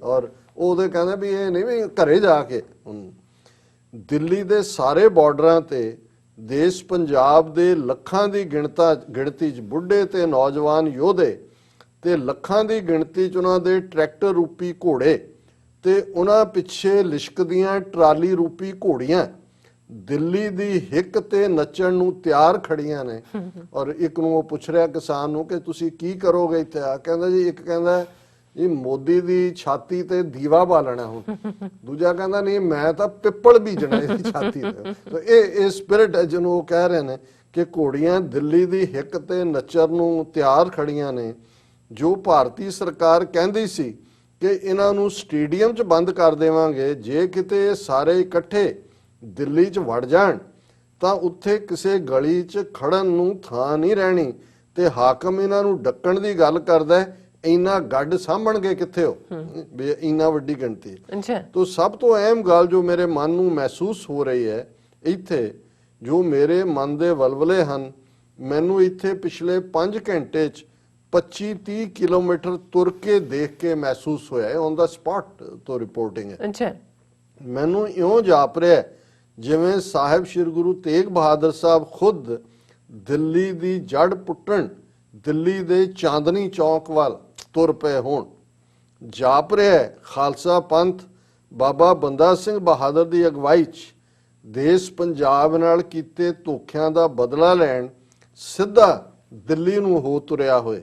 ਔਰ ਉਹਦੇ ਕਹਿੰਦੇ ਵੀ ਇਹ ਨਹੀਂ ਵੀ ਘਰੇ ਜਾ ਕੇ। ਦਿੱਲੀ ਦੇ ਸਾਰੇ ਬਾਰਡਰਾਂ ਤੇ ਦੇਸ਼ ਪੰਜਾਬ ਦੇ ਲੱਖਾਂ ਦੀ ਗਿਣਤੀ 'ਚ ਬੁੱਢੇ ਤੇ ਨੌਜਵਾਨ ਯੋਧੇ ਤੇ ਲੱਖਾਂ ਦੀ ਗਿਣਤੀ 'ਚ ਉਹਨਾਂ ਦੇ ਟਰੈਕਟਰ ਰੂਪੀ ਘੋੜੇ ਤੇ ਉਹਨਾਂ ਪਿੱਛੇ ਲਿਸ਼ਕਦੀਆਂ ਟਰਾਲੀ ਰੂਪੀ ਘੋੜੀਆਂ ਦਿੱਲੀ ਦੀ ਹਿੱਕ ਤੇ ਨੱਚਣ ਨੂੰ ਤਿਆਰ ਖੜੀਆਂ ਨੇ। ਔਰ ਇੱਕ ਨੂੰ ਉਹ ਪੁੱਛ ਰਿਹਾ ਕਿਸਾਨ ਨੂੰ ਕਿ ਤੁਸੀਂ ਕੀ ਕਰੋਗੇ ਇੱਥੇ ਆ, ਕਹਿੰਦਾ ਜੀ ਇੱਕ ਕਹਿੰਦਾ ਜੀ ਮੋਦੀ ਦੀ ਛਾਤੀ ਤੇ ਦੀਵਾ ਬਾਲਣਾ, ਹੁਣ ਦੂਜਾ ਕਹਿੰਦਾ ਨਹੀਂ ਮੈਂ ਤਾਂ ਪਿੱਪਲ ਬੀਜਣਾ ਇਹਦੀ ਛਾਤੀ ਤੇ। ਇਹ ਸਪਿਰਿਟ ਹੈ ਜਿਹਨੂੰ ਉਹ ਕਹਿ ਰਹੇ ਨੇ ਕਿ ਘੋੜੀਆਂ ਦਿੱਲੀ ਦੀ ਹਿੱਕ ਤੇ ਨੱਚਣ ਨੂੰ ਤਿਆਰ ਖੜੀਆਂ ਨੇ। ਜੋ ਭਾਰਤੀ ਸਰਕਾਰ ਕਹਿੰਦੀ ਸੀ ਕਿ ਇਹਨਾਂ ਨੂੰ ਸਟੇਡੀਅਮ 'ਚ ਬੰਦ ਕਰ ਦੇਵਾਂਗੇ, ਜੇ ਕਿਤੇ ਸਾਰੇ ਇਕੱਠੇ ਦਿੱਲੀ 'ਚ ਵੜ ਜਾਣ ਤਾਂ ਉੱਥੇ ਕਿਸੇ ਗਲੀ 'ਚ ਖੜਨ ਨੂੰ ਥਾਂ ਨਹੀਂ ਰਹਿਣੀ ਤੇ ਹਾਕਮ ਇਹਨਾਂ ਨੂੰ ਡੱਕਣ ਦੀ ਗੱਲ ਕਰਦਾ ਇੰਨਾ ਗੱਡ ਸਾਂਭਣਗੇ ਕਿੱਥੇ ਹੋ ਵੀ ਇੰਨਾ ਵੱਡੀ ਗਿਣਤੀ। ਤੋ ਸਭ ਤੋਂ ਅਹਿਮ ਗੱਲ ਜੋ ਮੇਰੇ ਮਨ ਨੂੰ ਮਹਿਸੂਸ ਹੋ ਰਹੀ ਹੈ ਇੱਥੇ, ਜੋ ਮੇਰੇ ਮਨ ਦੇ ਵਲਵਲੇ ਹਨ, ਮੈਨੂੰ ਇੱਥੇ ਪਿਛਲੇ 5 ਘੰਟੇ 'ਚ 25-30 ਕਿਲੋਮੀਟਰ ਤੁਰ ਕੇ ਦੇਖ ਕੇ ਮਹਿਸੂਸ ਹੋਇਆ ਹੈ। ਔਨ ਦਾ ਸਪੌਟ ਤੋਂ ਰਿਪੋਰਟਿੰਗ ਹੈ। ਮੈਨੂੰ ਇਉਂ ਜਾਪ ਰਿਹਾ ਜਿਵੇਂ ਸਾਹਿਬ ਸ਼੍ਰੀ ਗੁਰੂ ਤੇਗ ਬਹਾਦਰ ਸਾਹਿਬ ਖੁਦ ਦਿੱਲੀ ਦੀ ਜੜ ਪੁੱਟਣ ਦਿੱਲੀ ਦੇ ਚਾਂਦਨੀ ਚੌਕ ਵੱਲ ਤੁਰ ਪਏ ਹੋਣ। ਜਾਪ ਰਿਹਾ ਖਾਲਸਾ ਪੰਥ ਬਾਬਾ ਬੰਦਾ ਸਿੰਘ ਬਹਾਦਰ ਦੀ ਅਗਵਾਈ 'ਚ ਦੇਸ਼ ਪੰਜਾਬ ਨਾਲ ਕੀਤੇ ਧੋਖਿਆਂ ਦਾ ਬਦਲਾ ਲੈਣ ਸਿੱਧਾ ਦਿੱਲੀ ਨੂੰ ਹੋ ਤੁਰਿਆ ਹੋਏ।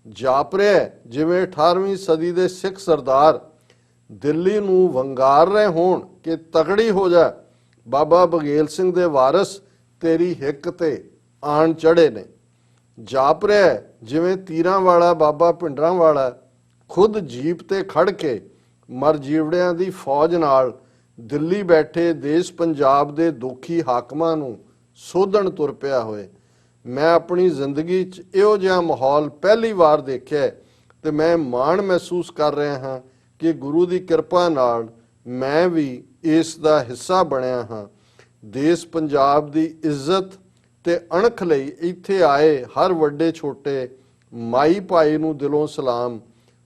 ਜਾਪ ਰਿਹਾ ਜਿਵੇਂ 18ਵੀਂ ਸਦੀ ਦੇ ਸਿੱਖ ਸਰਦਾਰ ਦਿੱਲੀ ਨੂੰ ਵੰਗਾਰ ਰਹੇ ਹੋਣ ਕਿ ਤਗੜੀ ਹੋ ਜਾ, ਬਾਬਾ ਬਗੇਲ ਸਿੰਘ ਦੇ ਵਾਰਿਸ ਤੇਰੀ ਹਿੱਕ ਤੇ ਆਣ ਚੜੇ ਨੇ। ਜਾਪ ਰਿਹਾ ਜਿਵੇਂ ਤੀਰਾਂ ਵਾਲਾ ਬਾਬਾ ਭਿੰਡਰਾਂ ਵਾਲਾ ਖੁਦ ਜੀਪ ਤੇ ਖੜ ਕੇ ਮਰਜੀਵੜਿਆਂ ਦੀ ਫੌਜ ਨਾਲ ਦਿੱਲੀ ਬੈਠੇ ਦੇਸ਼ ਪੰਜਾਬ ਦੇ ਦੋਖੀ ਹਾਕਮਾਂ ਨੂੰ ਸੋਧਣ ਤੁਰ ਪਿਆ ਹੋਏ। ਮੈਂ ਆਪਣੀ ਜ਼ਿੰਦਗੀ 'ਚ ਇਹੋ ਜਿਹਾ ਮਾਹੌਲ ਪਹਿਲੀ ਵਾਰ ਦੇਖਿਆ ਤੇ ਮੈਂ ਮਾਣ ਮਹਿਸੂਸ ਕਰ ਰਿਹਾ ਹਾਂ ਕਿ ਗੁਰੂ ਦੀ ਕਿਰਪਾ ਨਾਲ ਮੈਂ ਵੀ ਇਸ ਦਾ ਹਿੱਸਾ ਬਣਿਆ ਹਾਂ। ਦੇਸ਼ ਪੰਜਾਬ ਦੀ ਇੱਜ਼ਤ ਤੇ ਅਣਖ ਲਈ ਇੱਥੇ ਆਏ ਹਰ ਵੱਡੇ ਛੋਟੇ ਮਾਈ ਭਾਈ ਨੂੰ ਦਿਲੋਂ ਸਲਾਮ,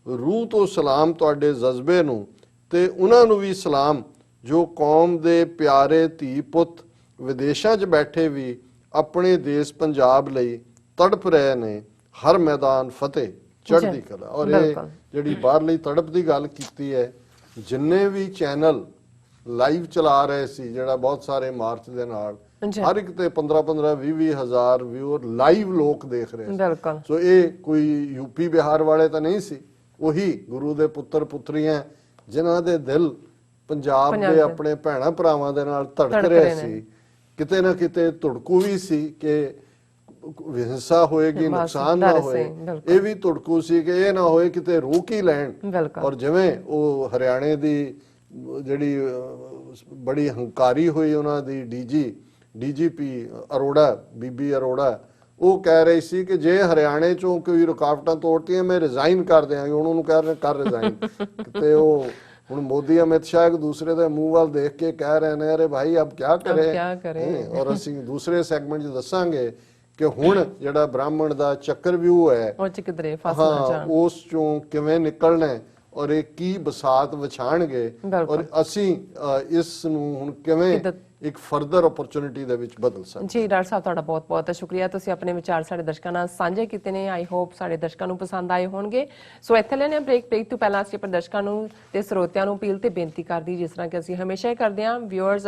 ਰੂਹ ਤੋਂ ਸਲਾਮ ਤੁਹਾਡੇ ਜਜ਼ਬੇ ਨੂੰ, ਤੇ ਉਹਨਾਂ ਨੂੰ ਵੀ ਸਲਾਮ ਜੋ ਕੌਮ ਦੇ ਪਿਆਰੇ ਧੀ ਪੁੱਤ ਵਿਦੇਸ਼ਾਂ 'ਚ ਬੈਠੇ ਵੀ ਆਪਣੇ ਦੇਸ਼ ਪੰਜਾਬ ਲਈ ਤੜਪ ਰਹੇ ਨੇ। ਹਰ ਮੈਦਾਨ ਫਤਿਹ ਚੜ੍ਹਦੀ ਕਲਾ। ਔਰ ਇਹ ਜਿਹੜੀ ਬਾਹਰਲੀ ਤੜਪ ਦੀ ਗੱਲ ਕੀਤੀ ਹੈ, ਜਿੰਨੇ ਵੀ ਚੈਨਲ ਲਾਈਵ ਚਲਾ ਰਹੇ ਸੀ, ਜਿਹੜਾ ਬਹੁਤ ਸਾਰੇ ਮਾਰਚ ਦੇ ਨਾਲ ਹਰ ਇੱਕ ਤੇ 15-15 20-20 ਹਜ਼ਾਰ ਵਿਊਅਰ ਲਾਈਵ ਲੋਕ ਦੇਖ ਰਹੇ ਸੀ। ਸੋ ਇਹ ਕੋਈ ਯੂਪੀ ਬਿਹਾਰ ਵਾਲੇ ਤਾਂ ਨਹੀਂ ਸੀ, ਉਹੀ ਗੁਰੂ ਦੇ ਪੁੱਤਰ ਪੁੱਤਰੀਆਂ ਜਿਨ੍ਹਾਂ ਦੇ ਦਿਲ ਪੰਜਾਬ ਦੇ ਆਪਣੇ ਭੈਣਾਂ ਭਰਾਵਾਂ ਦੇ ਨਾਲ ਧੜਕ ਰਹੇ ਸੀ। ਕਿਤੇ ਨਾ ਕਿਤੇ ਧੜਕੂ ਵੀ ਸੀ ਕਿ ਹਿੰਸਾ ਹੋਏਗੀ, ਨੁਕਸਾਨ ਨਾ ਹੋਏ। ਇਹ ਵੀ ਧੜਕੂ ਸੀ ਕਿ ਇਹ ਨਾ ਹੋਏ ਕਿਤੇ ਰੋਕ ਹੀ ਲੈਣ। ਔਰ ਜਿਵੇਂ ਉਹ ਹਰਿਆਣੇ ਦੀ ਜਿਹੜੀ ਬੜੀ ਹੰਕਾਰੀ ਹੋਈ ਉਹਨਾਂ ਦੀ ਡੀਜੀਪੀ ਅਰੋੜਾ, ਬੀਬੀ ਅਰੋੜਾ, ਉਹ ਕਹਿ ਰਹੀ ਸੀ ਕਿ ਜੇ ਹਰਿਆਣੇ ਚੋਂ ਕੋਈ ਰੁਕਾਵਟਾਂ ਤੋੜਤੀਆਂ ਮੈਂ ਰਿਜ਼ਾਈਨ ਕਰ ਦਿਆਂਗੀ। ਹੁਣ ਉਹਨੂੰ ਕਹਿ ਰਹੇ ਕਰ ਰਿਜ਼ਾਈਨ। ਤੇ ਉਹ ਹੁਣ ਮੋਦੀ ਅਮਿਤ ਸ਼ਾਹ ਇੱਕ ਦੂਸਰੇ ਦੇ ਮੂੰਹ ਵੱਲ ਦੇਖ ਕੇ ਕਹਿ ਰਹੇ ਨੇ ਅਰੇ ਭਾਈ ਅਬ ਕਿਆ ਕਰੇ। ਔਰ ਅਸੀਂ ਦੂਸਰੇ ਸੈਗਮੈਂਟ 'ਚ ਦੱਸਾਂਗੇ ਕਿ ਹੁਣ ਜਿਹੜਾ ਬ੍ਰਾਹਮਣ ਦਾ ਚੱਕਰਵਿਊਹ ਹੈ ਉਹ 'ਚ ਕਿਧਰੇ ਫਸਣਾ ਚਾਹ, ਉਸ ਚੋਂ ਕਿਵੇਂ ਨਿਕਲਣਾ ਔਰ ਇਹ ਕੀ ਬਸਾਤ ਵਿਛਾਣਗੇ ਔਰ ਅਸੀਂ ਇਸ ਨੂੰ ਹੁਣ ਕਿਵੇਂ ਇੱਕ ਫਰਦਰ ਓਪਰਚੁਨਿਟੀ ਦੇ ਵਿੱਚ ਬਦਲ ਸਕਦੇ। ਜੀ ਡਾਕਟਰ ਸਾਹਿਬ ਤੁਹਾਡਾ ਬਹੁਤ ਬਹੁਤ ਸ਼ੁਕਰੀਆ, ਤੁਸੀਂ ਆਪਣੇ ਵਿਚਾਰ ਸਾਡੇ ਦਰਸ਼ਕਾਂ ਨਾਲ ਸਾਂਝੇ ਕੀਤੇ ਨੇ। ਆਈ ਹੋਪ ਸਾਡੇ ਦਰਸ਼ਕਾਂ ਨੂੰ ਪਸੰਦ ਆਏ ਹੋਣਗੇ। ਸੋ ਇੱਥੇ ਲੈਣੇ ਬ੍ਰੇਕ ਤੋਂ ਪਹਿਲਾਂ ਅਸੀਂ ਆਪਣੇ ਦਰਸ਼ਕਾਂ ਨੂੰ ਤੇ ਸਰੋਤਿਆਂ ਨੂੰ ਅਪੀਲ ਤੇ ਬੇਨਤੀ ਕਰਦੀ, ਜਿਸ ਤਰ੍ਹਾਂ ਕਿ ਅਸੀਂ ਹਮੇਸ਼ਾ ਹੀ ਕਰਦੇ ਹਾਂ, ਵਿਊਅਰਸ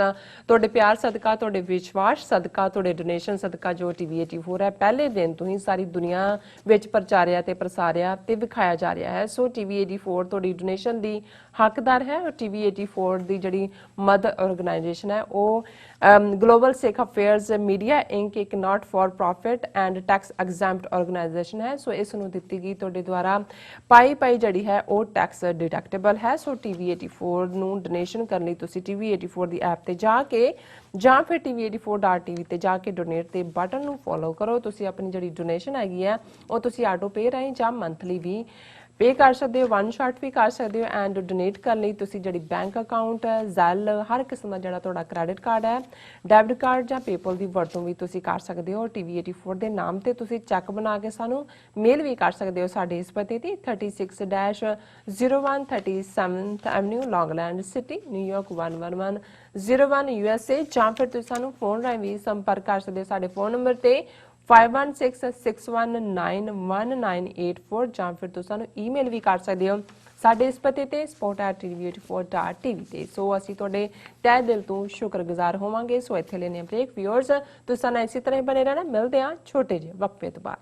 ਤੁਹਾਡੇ ਪਿਆਰ ਸਦਕਾ, ਤੁਹਾਡੇ ਵਿਸ਼ਵਾਸ ਸਦਕਾ, ਤੁਹਾਡੇ ਡੋਨੇਸ਼ਨ ਸਦਕਾ ਜੋ TV 84 ਹੈ ਪਹਿਲੇ ਦਿਨ ਤੋਂ ਹੀ ਸਾਰੀ ਦੁਨੀਆ ਵਿੱਚ ਪ੍ਰਚਾਰਿਆ ਤੇ ਪ੍ਰਸਾਰਿਆ ਤੇ ਵਿਖਾਇਆ ਜਾ ਰਿਹਾ ਹੈ। ਸੋ TV 84 ਤੁਹਾਡੀ ਡੋਨੇਸ਼ਨ ਦੀ ਹੱਕਦਾਰ ਹੈ। TV 84 ਦੀ ਜਿਹੜੀ ਮਦਦ ਆਰਗੇਨਾਈਜੇਸ਼ਨ ਹੈ ਉਹ ਗਲੋਬਲ ਸਿੱਖ ਅਫੇਅਰਸ ਮੀਡੀਆ ਇੰਕ ਇੱਕ not for profit and tax exempt organisation ਹੈ। ਸੋ ਇਸ ਨੂੰ ਦਿੱਤੀ ਗਈ ਤੁਹਾਡੇ ਦੁਆਰਾ ਪਾਈ ਜਿਹੜੀ ਹੈ ਉਹ ਟੈਕਸ ਡਿਡਕਟੇਬਲ ਹੈ। ਸੋ TV 84 ਨੂੰ ਡੋਨੇਸ਼ਨ ਕਰਨ ਲਈ ਤੁਸੀਂ TV 84 ਦੀ ਐਪ ਤੇ ਜਾ ਕੇ ਜਾਂ ਫਿਰ tv84.tv ਤੇ ਜਾ ਕੇ ਡੋਨੇਟ ਤੇ ਬਟਨ ਨੂੰ ਫੋਲੋ ਕਰੋ। ਤੁਸੀਂ ਆਪਣੀ ਜਿਹੜੀ ਡੋਨੇਸ਼ਨ ਹੈਗੀ ਹੈ ਉਹ ਤੁਸੀਂ ਆਟੋ ਪੇ ਰਾਹੀਂ ਜਾਂ ਮੰਥਲੀ ਵੀ ਪੇ ਕਰ ਸਕਦੇ ਹੋ, ਵਨ ਸ਼ਾਟ ਵੀ ਕਰ ਸਕਦੇ ਹੋ। ਐਂਡ ਡੋਨੇਟ ਕਰਨ ਲਈ ਤੁਸੀਂ ਜਿਹੜੀ ਬੈਂਕ ਅਕਾਊਂਟ, ਜ਼ੈਲ, ਹਰ ਕਿਸਮ ਦਾ ਜਿਹੜਾ ਤੁਹਾਡਾ ਕ੍ਰੈਡਿਟ ਕਾਰਡ ਹੈ, ਡੈਬਿਟ ਕਾਰਡ ਜਾਂ ਪੇਪਲ ਦੀ ਵਰਤੋਂ ਵੀ ਤੁਸੀਂ ਕਰ ਸਕਦੇ ਹੋ। TV 84 ਦੇ ਨਾਮ ਤੇ ਤੁਸੀਂ ਚੈੱਕ ਬਣਾ ਕੇ ਸਾਨੂੰ ਮੇਲ ਵੀ ਕਰ ਸਕਦੇ ਹੋ ਸਾਡੇ ਇਸ ਪਤੇ ਤੇ 36-01 37th avenue, Long Island city, New York 11101 USA। ਜਾਂ ਫਿਰ ਤੁਸੀਂ ਸਾਨੂੰ ਫੋਨ ਰਾਹੀਂ ਵੀ ਸੰਪਰਕ ਕਰ ਸਕਦੇ ਹੋ ਸਾਡੇ ਫੋਨ ਨੰਬਰ ਤੇ 5166191984 ਜਾਂ ਫਿਰ ਤੁਸੀਂ ਸਾਨੂੰ ਈਮੇਲ ਵੀ ਕਰ ਸਕਦੇ ਹੋ ਸਾਡੇ ਇਸ ਪਤੇ ਤੇ support@tv84.tv ਤੇ। ਸੋ ਅਸੀਂ ਤੁਹਾਡੇ ਤਹਿ ਦਿਲ ਤੋਂ ਸ਼ੁਕਰਗੁਜ਼ਾਰ ਹੋਵਾਂਗੇ। ਸੋ ਇੱਥੇ ਲੈਣੇ ਬ੍ਰੇਕ। ਵਿਊਅਰਸ ਤੁਸੀਂ ਸਾਨੂੰ ਇਸੇ ਤਰ੍ਹਾਂ ਹੀ ਬਣੇ ਰਹਿਣਾ। ਮਿਲਦੇ ਹਾਂ ਛੋਟੇ ਜਿਹੇ ਵਕਫੇ ਤੋਂ ਬਾਅਦ।